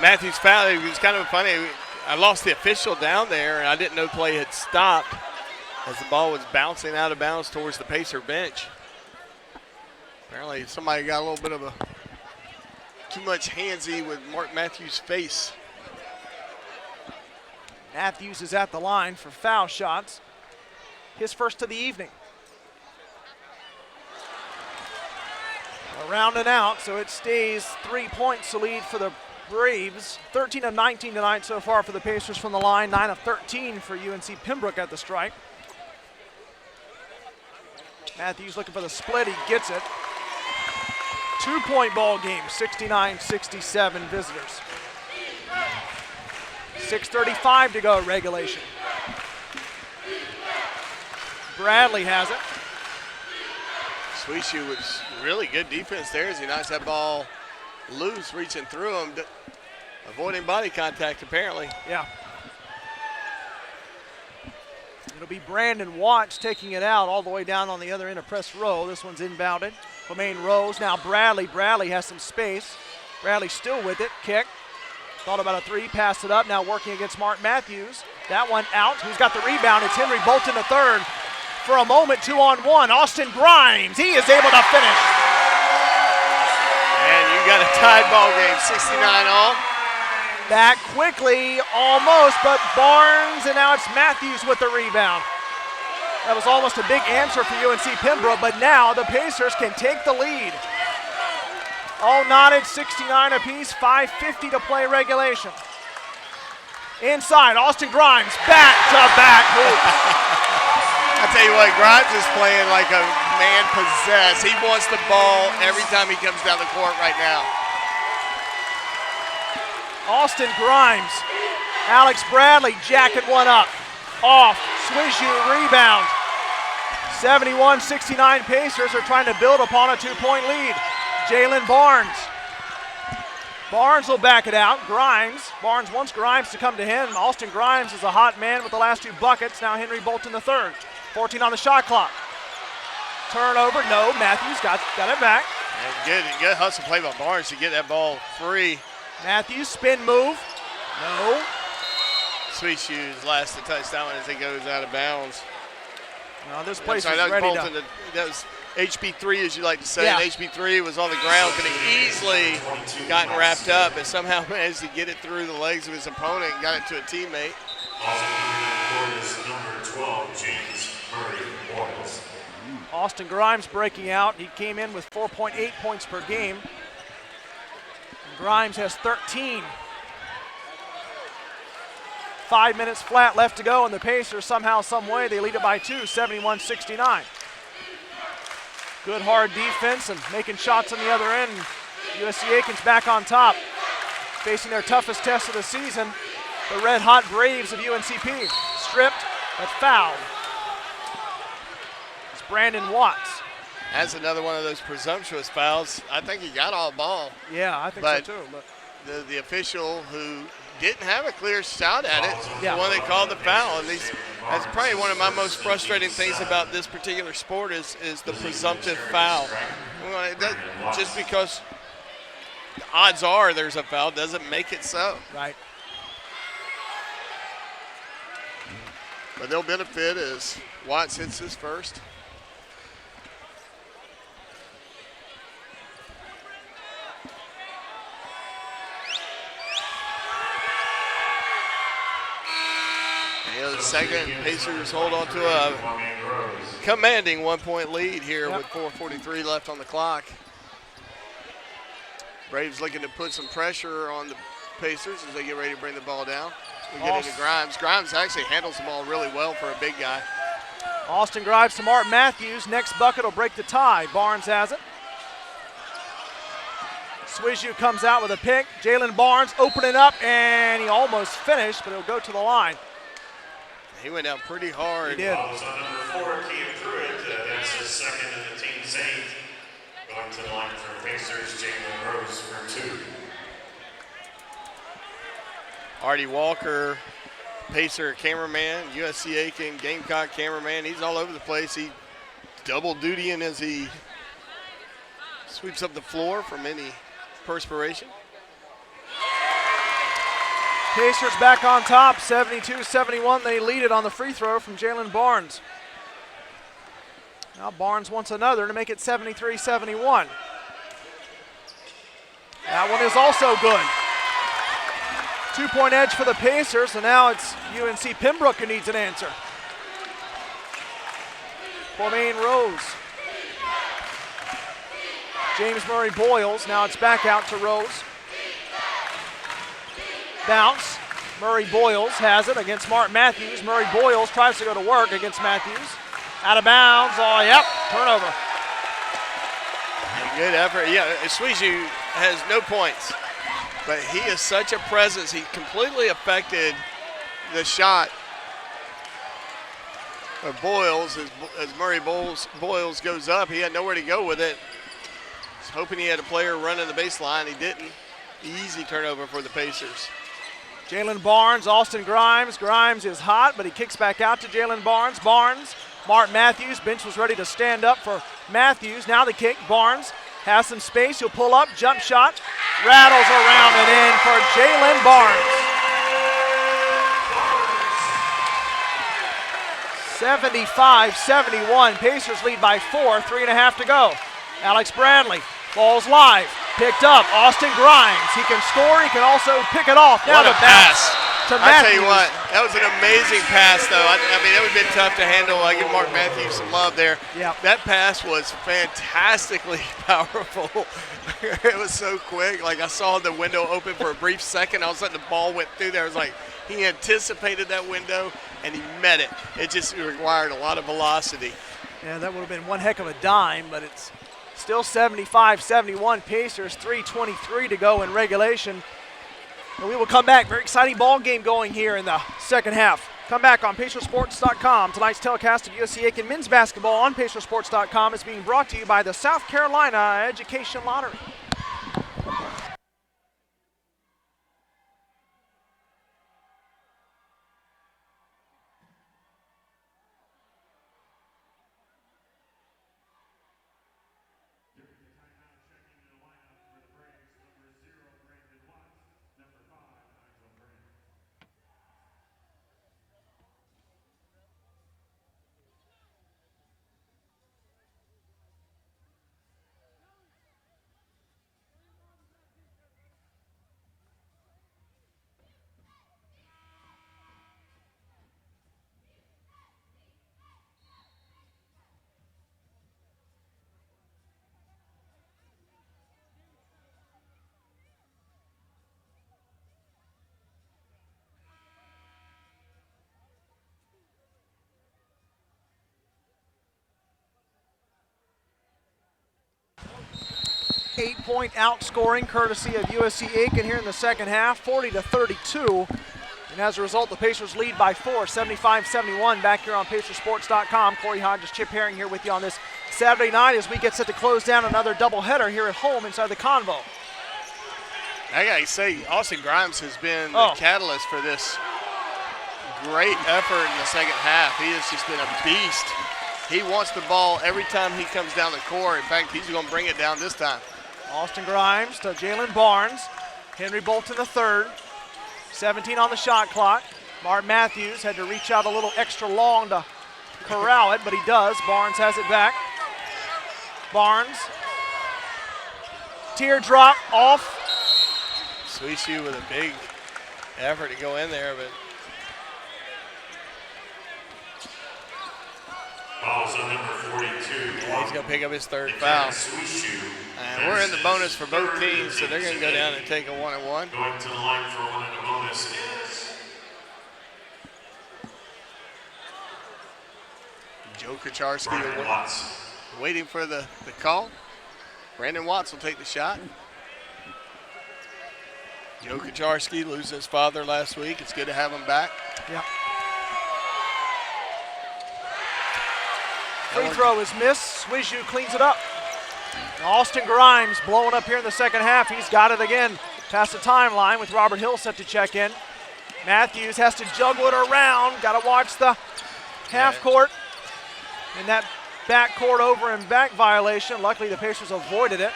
Matthews foul. It was kind of funny. I lost the official down there, and I didn't know play had stopped as the ball was bouncing out of bounds towards the Pacer bench. Apparently somebody got a little bit of too much handsy with Mark Matthews' face. Matthews is at the line for foul shots. His first of the evening. Around and out, so it stays 3 points to lead for the Braves. 13 of 19 tonight so far for the Pacers from the line. 9 of 13 for UNC Pembroke at the strike. Matthews looking for the split, he gets it. 2-point ball game, 69-67 visitors. 6:35 to go regulation. Bradley has it. Sweetshoe was really good defense there as he knocks that ball loose, reaching through him, avoiding body contact apparently. Yeah. It'll be Brandon Watts taking it out all the way down on the other end of press row. This one's inbounded. Quamaine Rose, now Bradley. Bradley has some space. Bradley still with it, kick. Thought about a three, passed it up, now working against Mark Matthews. That one out, who's got the rebound? It's Henry Bolton III. For a moment, 2-on-1, Austin Grimes, he is able to finish. And you got a tied ball game, 69-all. Back quickly, almost, but Barnes, and now it's Matthews with the rebound. That was almost a big answer for UNC Pembroke, but now the Pacers can take the lead. All knotted, 69 apiece, 5:50 to play regulation. Inside, Austin Grimes, back-to-back hoops. I tell you what, Grimes is playing like a man possessed. He wants the ball every time he comes down the court right now. Austin Grimes, Alex Bradley jacking one up. Off, Swishu rebound. 71-69 Pacers are trying to build upon a 2-point lead. Jalen Barnes. Barnes will back it out. Barnes wants Grimes to come to him. Austin Grimes is a hot man with the last 2 buckets. Now Henry Bolton III. 14 on the shot clock. Turnover, no. Matthews got it back. And good hustle play by Barnes to get that ball free. Matthews, spin move. No. Sweetshoe's last to touch that one as it goes out of bounds. No, this place is that ready Bolton, to. That was HB3, as you like to say. Yeah. And HB3 was on the ground, could have easily gotten wrapped up, but somehow managed to get it through the legs of his opponent and got it to a teammate. Austin Grimes breaking out. He came in with 4.8 points per game. And Grimes has 13. 5 minutes flat left to go, and the Pacers somehow, some way, they lead it by 2, 71-69. Good hard defense and making shots on the other end. USC Aiken's back on top, facing their toughest test of the season, the red-hot Braves of UNCP. Stripped, but fouled. It's Brandon Watts. That's another one of those presumptuous fouls. I think he got all ball. Yeah, I think so too. But the official who didn't have a clear shot at it, yeah, the one that called the foul. And that's probably one of my most frustrating things about this particular sport is the presumptive foul. Just because the odds are there's a foul doesn't make it so. Right. But they'll benefit as Watts hits his first. The second, Pacers hold on to a commanding 1-point lead here with 4:43 left on the clock. Braves looking to put some pressure on the Pacers as they get ready to bring the ball down. We get into Grimes. Grimes actually handles the ball really well for a big guy. Austin Grimes to Mark Matthews. Next bucket will break the tie. Barnes has it. Swishu comes out with a pick. Jalen Barnes opening up, and he almost finished, but he'll go to the line. He went down pretty hard. He did. Ball was on number 4, Keith Pruitt. That's his second in the team's 8th. Going to the line for Pacers, Jalen Rose for 2. Artie Walker, Pacer cameraman, USC Aiken, Gamecock cameraman. He's all over the place. He double dutying as he sweeps up the floor from any perspiration. Pacers back on top, 72-71. They lead it on the free throw from Jalen Barnes. Now Barnes wants another to make it 73-71. That one is also good. 2-point edge for the Pacers, and now it's UNC Pembroke who needs an answer. Cormaine Rose. James Murray Boyles, now it's back out to Rose. Bounce. Murray Boyles has it against Mark Matthews. Murray Boyles tries to go to work against Matthews. Out of bounds. Oh, yep, turnover. Good effort. Yeah, Swishu has no points, but he is such a presence. He completely affected the shot of Boyles as Murray Boyles goes up. He had nowhere to go with it. He's hoping he had a player running the baseline. He didn't. Easy turnover for the Pacers. Jalen Barnes, Austin Grimes. Grimes is hot, but he kicks back out to Jalen Barnes. Barnes, Mark Matthews. Bench was ready to stand up for Matthews. Now the kick. Barnes has some space. He'll pull up. Jump shot. Rattles around and in for Jalen Barnes. 75-71. Pacers lead by 4. 3.5 to go. Alex Bradley. Ball's live. Picked up. Austin Grimes. He can score. He can also pick it off. Now What a pass. To I tell Matthews. you what, that was an amazing pass, though. I mean, that would have been tough to handle. I give Mark Matthews some love there. Yep. That pass was fantastically powerful. It was so quick. Like, I saw the window open for a brief second. All of a sudden, the ball went through there. I was like, he anticipated that window, and he met it. It just required a lot of velocity. Yeah, that would have been one heck of a dime, but it's still 75-71. Pacers, 3:23 to go in regulation. And we will come back. Very exciting ball game going here in the second half. Come back on PacerSports.com. Tonight's telecast of USC Aiken men's basketball on PacerSports.com is being brought to you by the South Carolina Education Lottery. Eight-point outscoring courtesy of USC Aiken here in the second half, 40-32. And as a result, the Pacers lead by 4, 75-71. Back here on PacerSports.com. Corey Hodges, Chip Herring here with you on this Saturday night as we get set to close down another doubleheader here at home inside the Convo. I gotta say, Austin Grimes has been the catalyst for this great effort in the second half. He has just been a beast. He wants the ball every time he comes down the court. In fact, he's gonna bring it down this time. Austin Grimes to Jalen Barnes. Henry Bolton the third. 17 on the shot clock. Mark Matthews had to reach out a little extra long to corral it, but he does. Barnes has it back. Barnes. Teardrop off. Swishu with a big effort to go in there, but Ball's on number 42. he's going to pick up his third foul. Swishu. And we're in the bonus for both teams, so they're going to go down and take a 1-and-1. Going to the line for one in the bonus is Joe Kucharski Brandon Watts. waiting for the call. Brandon Watts will take the shot. Joe Kucharski losing his father last week. It's good to have him back. Yeah. Free throw is missed. Swishu cleans it up. Austin Grimes blowing up here in the second half. He's got it again past the timeline with Robert Hill set to check in. Matthews has to juggle it around. Got to watch the half court and that back court over and back violation. Luckily, the Pacers avoided it.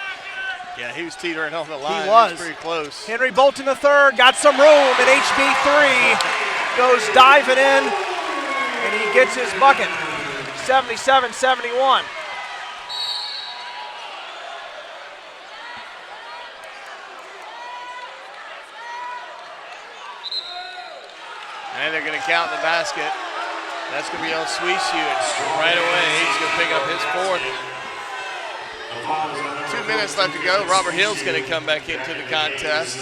Yeah, he was teetering on the line. He was pretty close. Henry Bolton III got some room, and HB3 goes diving in, and he gets his bucket. 77-71. And they're going to count the basket. That's going to be on Swishu. Right away, he's going to pick up his fourth. 2 minutes left to go. Robert Hill's going to come back into the contest.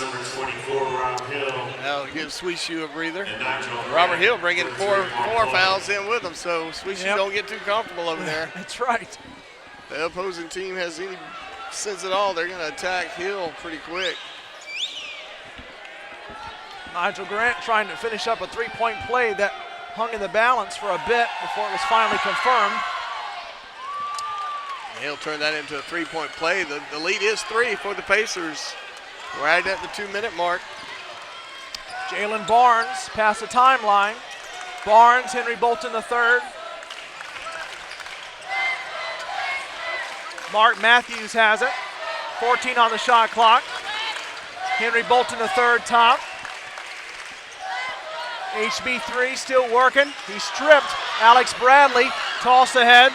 That'll give Swishu a breather. Robert Hill bringing four fouls in with him, so Swishu don't get too comfortable over there. That's right. The opposing team has any sense at all, they're going to attack Hill pretty quick. Nigel Grant trying to finish up a three-point play that hung in the balance for a bit before it was finally confirmed. He'll turn that into a three-point play. The lead is 3 for the Pacers. Right at the 2-minute mark. Jalen Barnes past the timeline. Barnes, Henry Bolton III. Mark Matthews has it. 14 on the shot clock. Henry Bolton III top. HB3 still working. He's stripped. Alex Bradley, toss ahead.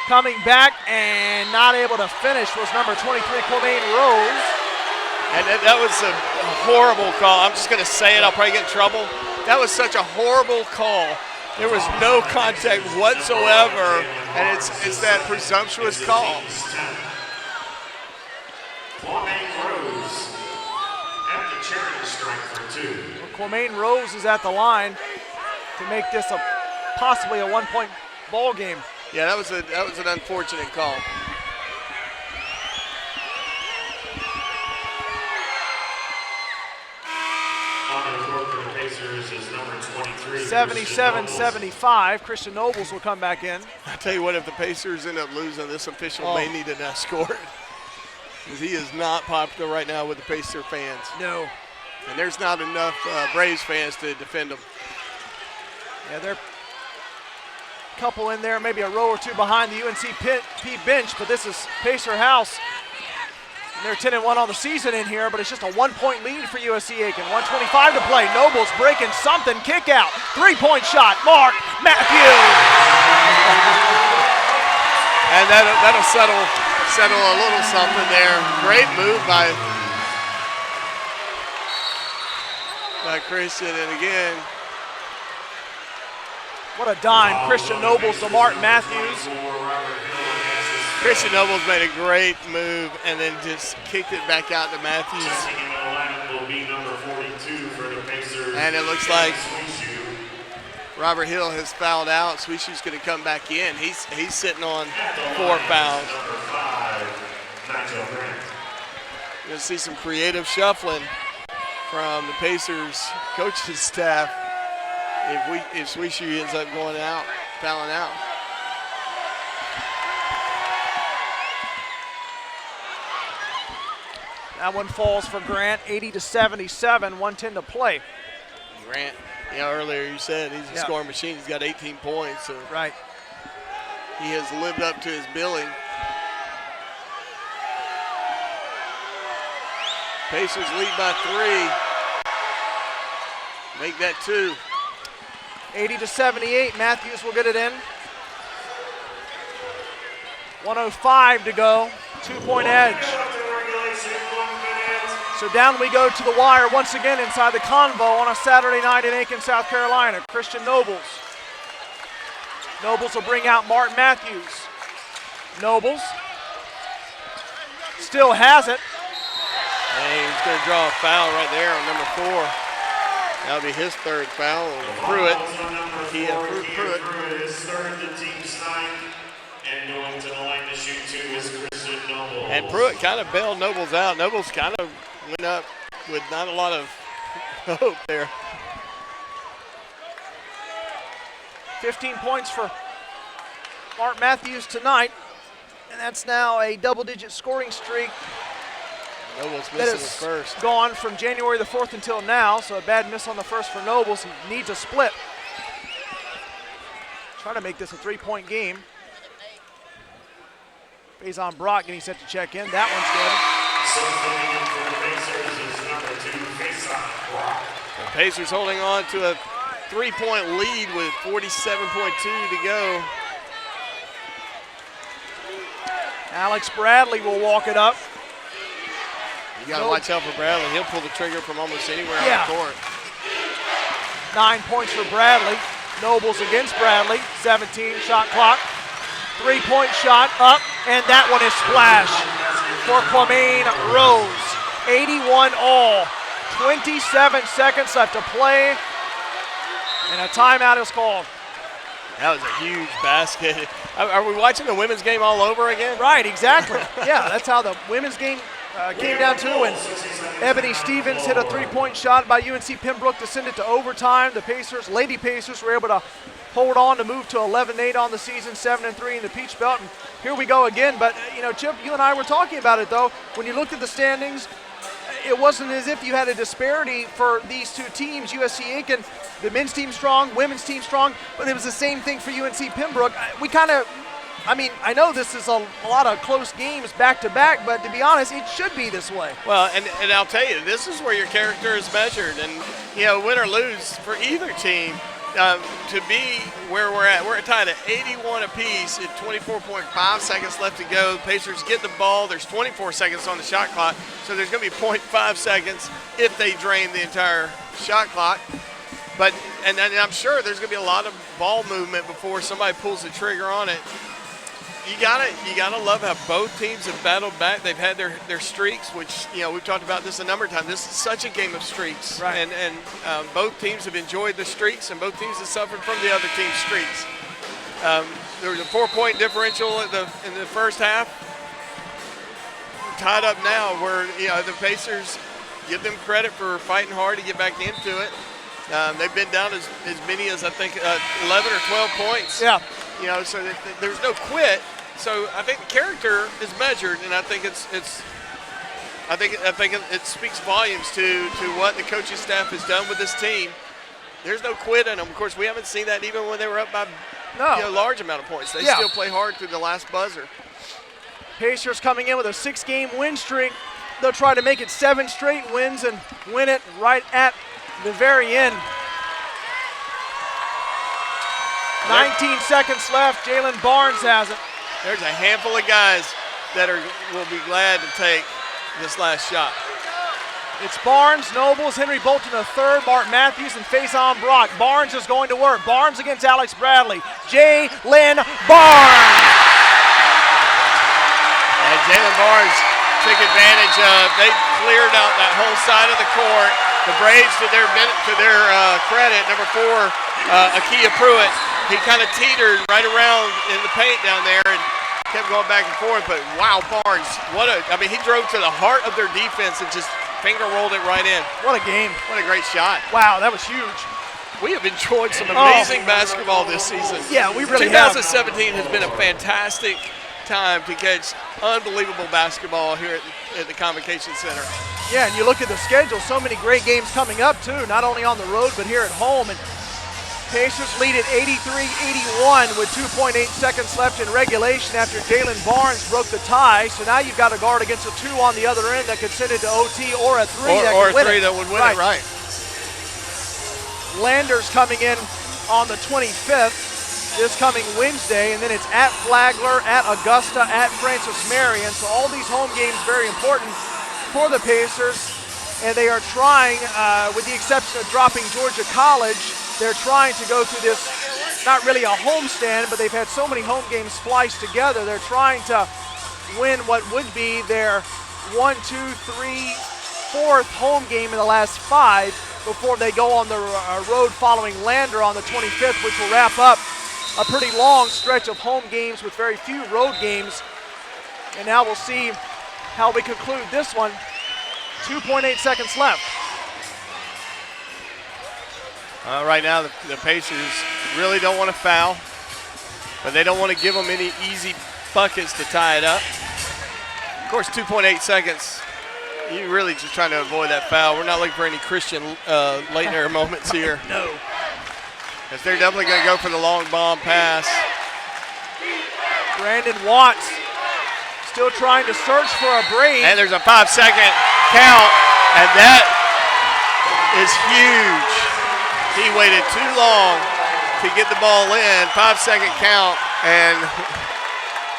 Coming back and not able to finish was number 23, Quamaine Rose. And that was a horrible call. I'm just going to say it. I'll probably get in trouble. That was such a horrible call. There was no contact whatsoever, and it's that presumptuous call. Quamaine Rose at the charity strike for 2. Well, Quamaine Rose is at the line to make this possibly a one-point ball game. Yeah, that was an unfortunate call. On the court for the Pacers is number 23. 77-75. Christian Nobles will come back in. I tell you what, if the Pacers end up losing, this official may need an escort. Because he is not popular right now with the Pacer fans. No. And there's not enough Braves fans to defend him. Yeah, they're couple in there, maybe a row or two behind the UNC bench, but this is Pacer House. And they're 10-1 on the season in here, but it's just a 1-point lead for USC Aiken. 1:25 to play. Nobles breaking something. Kick out. 3-point shot. Mark Matthews. And that'll settle a little something there. Great move by Christian, and again. What a dime. Christian Nobles to Mark Matthews. Christian Nobles made a great move and then just kicked it back out to Matthews. And it looks like Robert Hill has fouled out. Swishu's going to come back in. He's sitting on 4 fouls. You're going to see some creative shuffling from the Pacers coaching staff if Swishu ends up going out, fouling out. That one falls for Grant, 80-77, 1:10 to play. Grant, earlier you said he's a scoring machine. He's got 18 points. So right. He has lived up to his billing. Pacers lead by 3. Make that 2. 80-78, Matthews will get it in. 1:05 to go, 2-point edge. So down we go to the wire once again inside the Convo on a Saturday night in Aiken, South Carolina. Christian Nobles. Nobles will bring out Mark Matthews. Nobles still has it. And he's going to draw a foul right there on number 4. That'll be his 3rd foul on Pruitt. Pruitt is 3rd, the team's 9th, and going to the line to shoot 2 is Christian Noble. And Pruitt kind of bailed Nobles out. Nobles kind of went up with not a lot of hope there. 15 points for Mark Matthews tonight, and that's now a double-digit scoring streak Nobles that missing has his first. gone from January the 4th until now, so a bad miss on the first for Nobles. He needs a split. Trying to make this a 3-point game. Faison Brock getting set to check in. That one's good. So coming in for the Pacers is number 2, Faison Brock. The Pacers holding on to a 3-point lead with 47.2 to go. Alex Bradley will walk it up. You got to watch out for Bradley. He'll pull the trigger from almost anywhere on the court. 9 points for Bradley. Nobles against Bradley. 17 shot clock. 3-point shot up, and that one is splash for Kwame Rose. 81 all. 27 seconds left to play, and a timeout is called. That was a huge basket. Are we watching the women's game all over again? Right, exactly. Yeah, that's how the women's game came down to, and Ebony Stevens hit a 3-point shot by UNC Pembroke to send it to overtime. The Pacers, Lady Pacers, were able to hold on to move to 11-8 on the season, 7-3 in the Peach Belt. And here we go again. But, Chip, you and I were talking about it, though. When you looked at the standings, it wasn't as if you had a disparity for these two teams, USC Aiken, the men's team strong, women's team strong, but it was the same thing for UNC Pembroke. I know this is a lot of close games back-to-back, but to be honest, it should be this way. Well, and I'll tell you, this is where your character is measured. And, win or lose for either team, to be where we're at. We're tied at 81 apiece at 24.5 seconds left to go. Pacers get the ball. There's 24 seconds on the shot clock, so there's going to be 0.5 seconds if they drain the entire shot clock. But and I'm sure there's going to be a lot of ball movement before somebody pulls the trigger on it. You gotta love how both teams have battled back. They've had their streaks, which we've talked about this a number of times. This is such a game of streaks, right? And both teams have enjoyed the streaks, and both teams have suffered from the other team's streaks. There was a 4-point differential in the first half. Tied up now, where the Pacers, give them credit for fighting hard to get back into it. They've been down as many as I think 11 or 12 points. Yeah. So there's no quit. So I think the character is measured, and I think I think it speaks volumes to what the coaching staff has done with this team. There's no quit in them. Of course, we haven't seen that even when they were up by a large amount of points. They still play hard through the last buzzer. Pacers coming in with a 6-game win streak. They'll try to make it 7 straight wins and win it right at the very end. 19 seconds left. Jalen Barnes has it. There's a handful of guys that will be glad to take this last shot. It's Barnes, Nobles, Henry Bolton III, Mark Matthews, and Faison Brock. Barnes is going to work. Barnes against Alex Bradley. Jalen Barnes. And Jalen Barnes took advantage of. They cleared out that whole side of the court. The Braves, to their credit, number 4, Akia Pruitt, he kind of teetered right around in the paint down there and kept going back and forth. But wow, Barnes, he drove to the heart of their defense and just finger rolled it right in. What a game. What a great shot. Wow, that was huge. We have enjoyed some amazing basketball this season. Yeah, we really 2017 has been a fantastic time to catch unbelievable basketball here at the Convocation Center. Yeah, and you look at the schedule, so many great games coming up too, not only on the road but here at home. And Pacers lead at 83-81 with 2.8 seconds left in regulation after Jalen Barnes broke the tie. So now you've got a guard against a 2 on the other end that could send it to OT, or a 3 that could win it. That would win it, right. Landers coming in on the 25th, this coming Wednesday, and then it's at Flagler, at Augusta, at Francis Marion. So all these home games very important for the Pacers, and they are trying, with the exception of dropping Georgia College, they're trying to go through this, not really a homestand, but they've had so many home games spliced together. They're trying to win what would be their 1, 2, 3, 4th home game in the last 5 before they go on the road following Lander on the 25th, which will wrap up a pretty long stretch of home games with very few road games. And now we'll see how we conclude this one. 2.8 seconds left. Right now, the Pacers really don't want to foul, but they don't want to give them any easy buckets to tie it up. Of course, 2.8 seconds, you're really just trying to avoid that foul. We're not looking for any Christian Leitner moments here. No. Because they're definitely going to go for the long bomb pass. Brandon Watts still trying to search for a break. And there's a 5-second count, and that is huge. He waited too long to get the ball in. 5-second count, and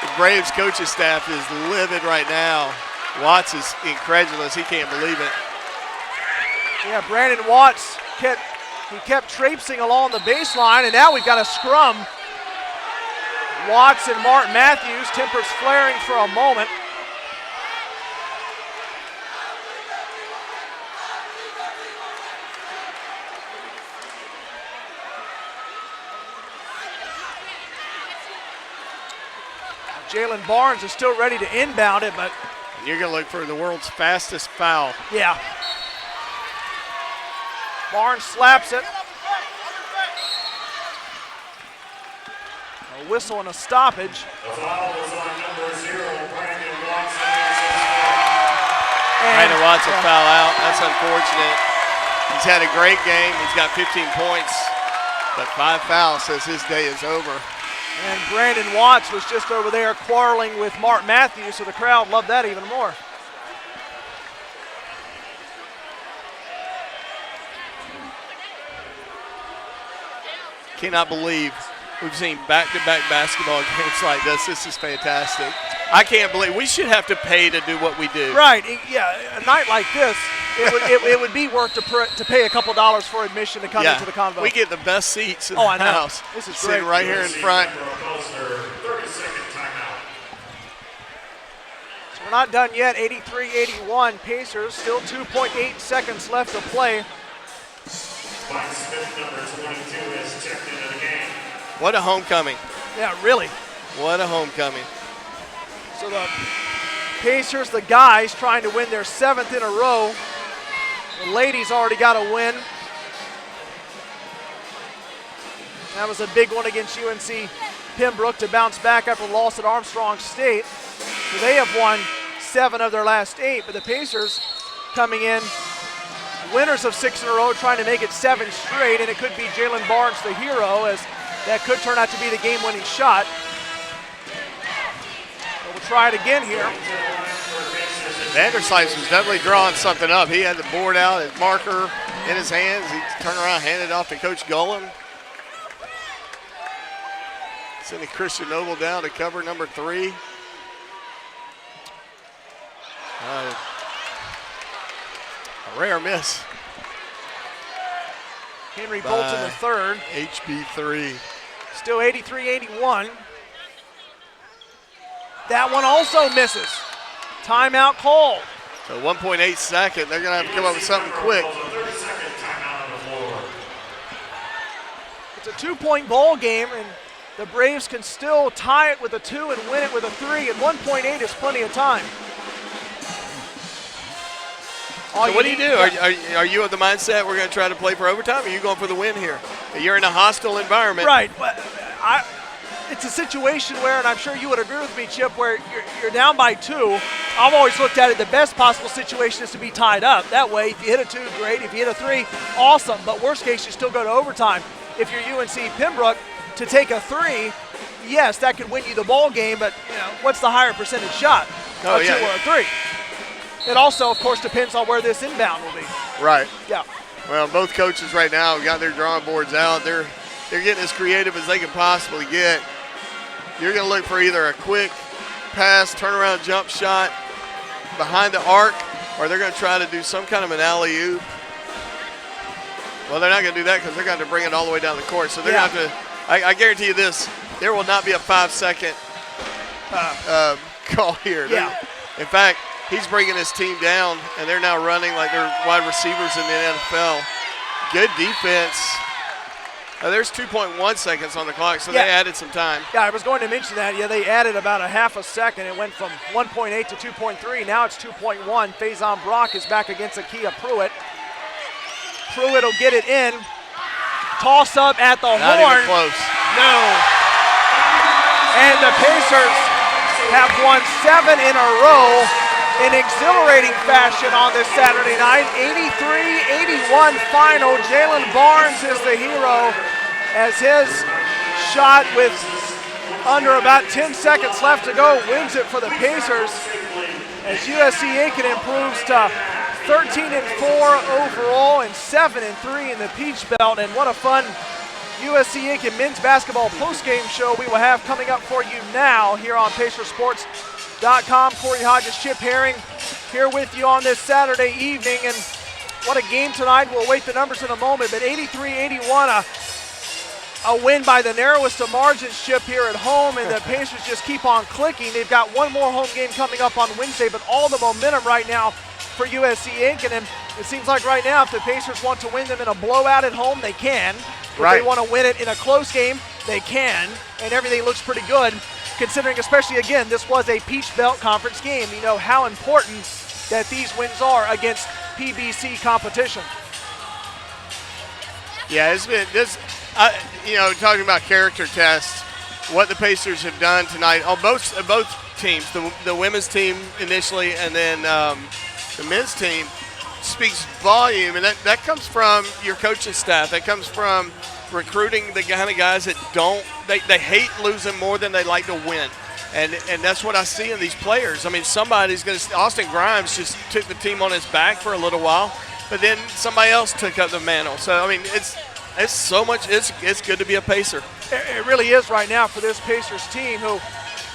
the Braves coaching staff is livid right now. Watts is incredulous. He can't believe it. Yeah, Brandon Watts kept traipsing along the baseline, and now we've got a scrum. Watts and Martin Matthews, tempers flaring for a moment. Jalen Barnes is still ready to inbound it, but you're going to look for the world's fastest foul. Yeah. Barnes slaps it. A whistle and a stoppage. The foul was on number 0, Brandon Watts. Brandon Watts will foul out. That's unfortunate. He's had a great game. He's got 15 points, but 5 fouls says his day is over. And Brandon Watts was just over there quarreling with Mark Matthews, so the crowd loved that even more. Cannot believe we've seen back-to-back basketball games like this. This is fantastic. I can't believe we should have to pay to do what we do. Right, yeah, a night like this, it would be worth to pay a couple dollars for admission to come into the convo. We get the best seats in the the house. This is sitting great. right here in front. 30-second timeout. So we're not done yet, 83-81. Pacers, still 2.8 seconds left to play. Mike Smith, number 22, has checked into the game. What a homecoming. Yeah, really. What a homecoming. So the Pacers, the guys, trying to win their 7th in a row. The ladies already got a win. That was a big one against UNC Pembroke to bounce back after the loss at Armstrong State. So they have won 7 of their last 8, but the Pacers coming in winners of 6 in a row, trying to make it 7 straight, and it could be Jalen Barnes the hero, as that could turn out to be the game-winning shot. But we'll try it again here. Vanderslice was definitely drawing something up. He had the board out, his marker in his hands. He turned around, handed it off to Coach Golan. Sending Christian Noble down to cover number 3. A rare miss. Henry Bolton the third. HB3. Still 83-81. That one also misses. Timeout called. So 1.8 second. They're going to have to come up with something quick. It's a 2-point ball game, and the Braves can still tie it with a 2 and win it with a 3, and 1.8 is plenty of time. So what do you do? Are you of the mindset we're going to try to play for overtime, or are you going for the win here? You're in a hostile environment. Right. It's a situation where, and I'm sure you would agree with me, Chip, where you're down by 2. I've always looked at it, the best possible situation is to be tied up. That way, if you hit a 2, great. If you hit a 3, awesome. But worst case, you still go to overtime. If you're UNC Pembroke, to take a 3, yes, that could win you the ball game, but what's the higher percentage shot? A 2 or a 3? It also, of course, depends on where this inbound will be. Right. Yeah. Well, both coaches right now have got their drawing boards out. They're getting as creative as they can possibly get. You're going to look for either a quick pass, turnaround jump shot behind the arc, or they're going to try to do some kind of an alley-oop. Well, they're not going to do that because they're going to bring it all the way down the court. So they're going to have to – I guarantee you this, there will not be a 5-second call here. Yeah. In fact, he's bringing his team down, and they're now running like they're wide receivers in the NFL. Good defense. There's 2.1 seconds on the clock, so they added some time. Yeah, I was going to mention that. Yeah, they added about a half a second. It went from 1.8 to 2.3. Now it's 2.1. Faison Brock is back against Akia Pruitt. Pruitt will get it in. Toss up at the Not horn. even close. No. And the Pacers have won 7 in a row in exhilarating fashion on this Saturday night. 83-81 final. Jalen Barnes is the hero as his shot with under about 10 seconds left to go wins it for the Pacers as USC Aiken improves to 13-4 overall and 7-3 in the Peach Belt. And what a fun USC Aiken men's basketball postgame show we will have coming up for you now here on PacerSports.com. Corey Hodges, Chip Herring here with you on this Saturday evening. And what a game tonight. We'll await the numbers in a moment, but 83-81, a win by the narrowest of margins, Chip, here at home, and the Pacers just keep on clicking. They've got one more home game coming up on Wednesday, but all the momentum right now for USC Aiken, and it seems like right now if the Pacers want to win them in a blowout at home, they can. If they want to win it in a close game, they can, and everything looks pretty good, considering especially, again, this was a Peach Belt Conference game. You know how important that these wins are against PBC competition. Yeah, it's been this, talking about character tests, what the Pacers have done tonight on both teams, the women's team initially and then the men's team, speaks volume, and that comes from your coaching staff. That comes from recruiting the kind of guys that they hate losing more than they like to win. And that's what I see in these players. I mean, somebody's going to – Austin Grimes just took the team on his back for a little while, but then somebody else took up the mantle. So, I mean, it's so much – it's good to be a Pacer. It really is right now for this Pacers team who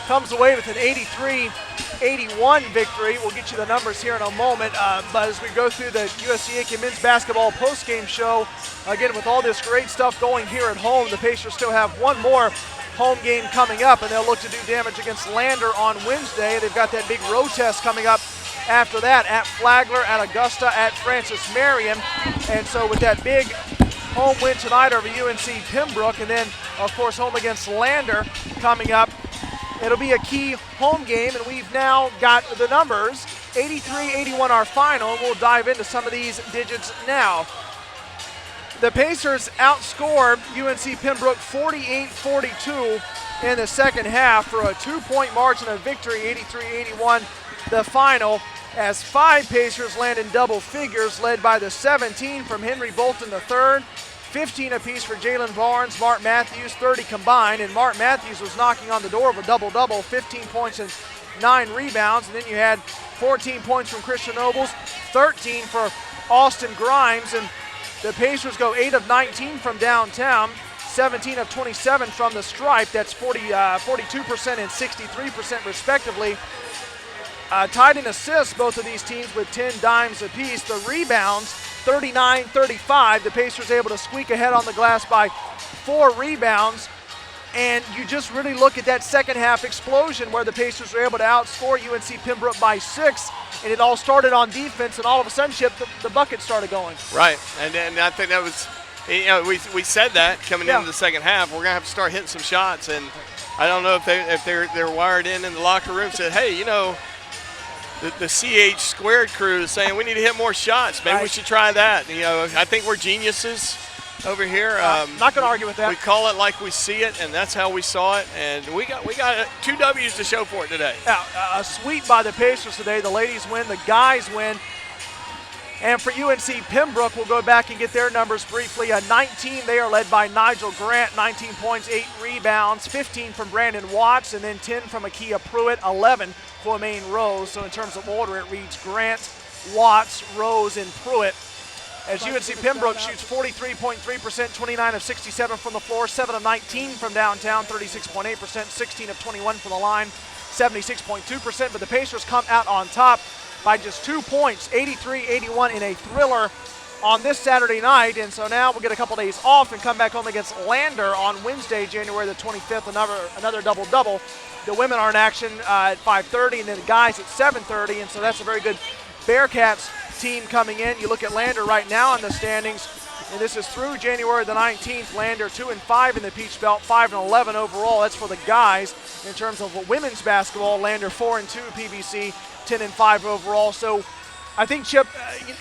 comes away with an 83-81 victory. We'll get you the numbers here in a moment. But as we go through the USC Aiken men's basketball postgame show, again, with all this great stuff going here at home, the Pacers still have one more home game coming up, and they'll look to do damage against Lander on Wednesday. They've got that big road test coming up after that at Flagler, at Augusta, at Francis Marion. And so with that big home win tonight over UNC Pembroke, and then, of course, home against Lander coming up, it'll be a key home game, and we've now got the numbers. 83-81 our final. We'll dive into some of these digits now. The Pacers outscored UNC Pembroke 48-42 in the second half for a 2-point margin of victory, 83-81 the final, as 5 Pacers land in double figures, led by the 17 from Henry Bolton III, 15 apiece for Jalen Barnes, Mark Matthews, 30 combined, and Mark Matthews was knocking on the door of a double-double, 15 points and 9 rebounds, and then you had 14 points from Christian Nobles, 13 for Austin Grimes, and the Pacers go 8 of 19 from downtown, 17 of 27 from the stripe. That's 42% and 63% respectively. Tied in assists, both of these teams with 10 dimes apiece. The rebounds, 39-35. The Pacers able to squeak ahead on the glass by 4 rebounds. And you just really look at that second half explosion where the Pacers were able to outscore UNC Pembroke by 6. And it all started on defense, and all of a sudden, Chip, the bucket started going. Right, and I think that was, we said that coming into the second half. We're going to have to start hitting some shots, and I don't know if they're wired in the locker room, said, hey, the CH squared crew is saying we need to hit more shots. Maybe we should try that. I think we're geniuses over here. Not going to argue with that. We call it like we see it, and that's how we saw it. And we got 2 W's to show for it today. Yeah, a sweep by the Pacers today. The ladies win, the guys win. And for UNC Pembroke, we'll go back and get their numbers briefly. 19, they are led by Nigel Grant, 19 points, 8 rebounds, 15 from Brandon Watts, and then 10 from Akia Pruitt, 11 Quamaine Rose. So in terms of order, it reads Grant, Watts, Rose, and Pruitt. As UNC Pembroke shoots 43.3%, 29 of 67 from the floor, 7 of 19 from downtown, 36.8%, 16 of 21 from the line, 76.2%. But the Pacers come out on top by just 2 points, 83-81 in a thriller on this Saturday night, and so now we'll get a couple days off and come back home against Lander on Wednesday, January the 25th, another double-double. The women are in action at 5:30, and then the guys at 7:30, and so that's a very good Bearcats team coming in. You look at Lander right now in the standings, and this is through January the 19th. Lander 2-5 in the Peach Belt, 5-11 overall. That's for the guys. In terms of women's basketball, Lander 4-2 PBC, 10-5 overall. So I think, Chip,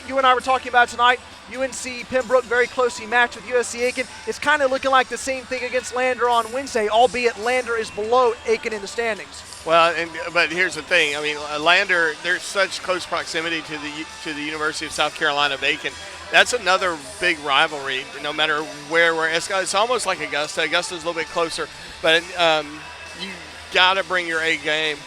you and I were talking about tonight, UNC Pembroke very closely matched with USC Aiken. It's kind of looking like the same thing against Lander on Wednesday, albeit Lander is below Aiken in the standings. Well, but here's the thing. I mean, Lander, there's such close proximity to the University of South Carolina of Aiken. That's another big rivalry, no matter where we're at. It's almost like Augusta. Augusta's a little bit closer, but you got to bring your A game.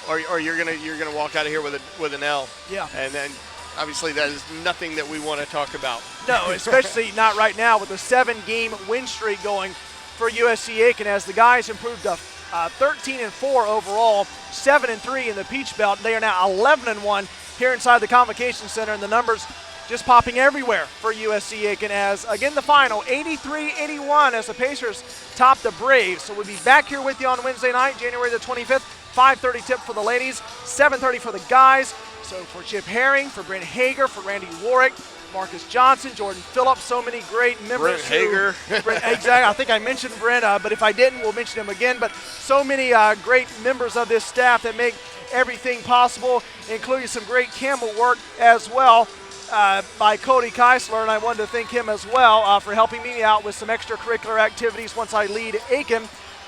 Or you're gonna walk out of here with an L. Yeah. And then obviously that is nothing that we want to talk about. No, especially not right now with a 7-game win streak going for USC Aiken, as the guys improved to 13-4 overall, 7-3 in the Peach Belt. They are now 11-1 here inside the Convocation Center, and the numbers just popping everywhere for USC Aiken, as again the final 83-81 as the Pacers top the Braves. So we'll be back here with you on Wednesday night, January the 25th. 5:30 tip for the ladies, 7:30 for the guys. So for Chip Herring, for Brent Hager, for Randy Warwick, Marcus Johnson, Jordan Phillips, so many great members. Brent Hager. Exactly. I think I mentioned Brent, but if I didn't, we'll mention him again. But so many great members of this staff that make everything possible, including some great camera work as well by Cody Keisler, and I wanted to thank him as well for helping me out with some extracurricular activities once I lead Aiken,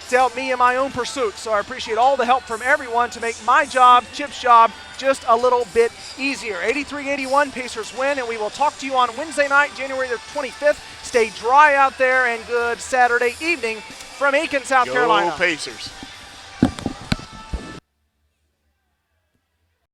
to help me in my own pursuit. So I appreciate all the help from everyone to make my job, Chip's job, just a little bit easier. 83-81, Pacers win, and we will talk to you on Wednesday night, January the 25th. Stay dry out there, and good Saturday evening from Aiken, South Carolina. Go Pacers.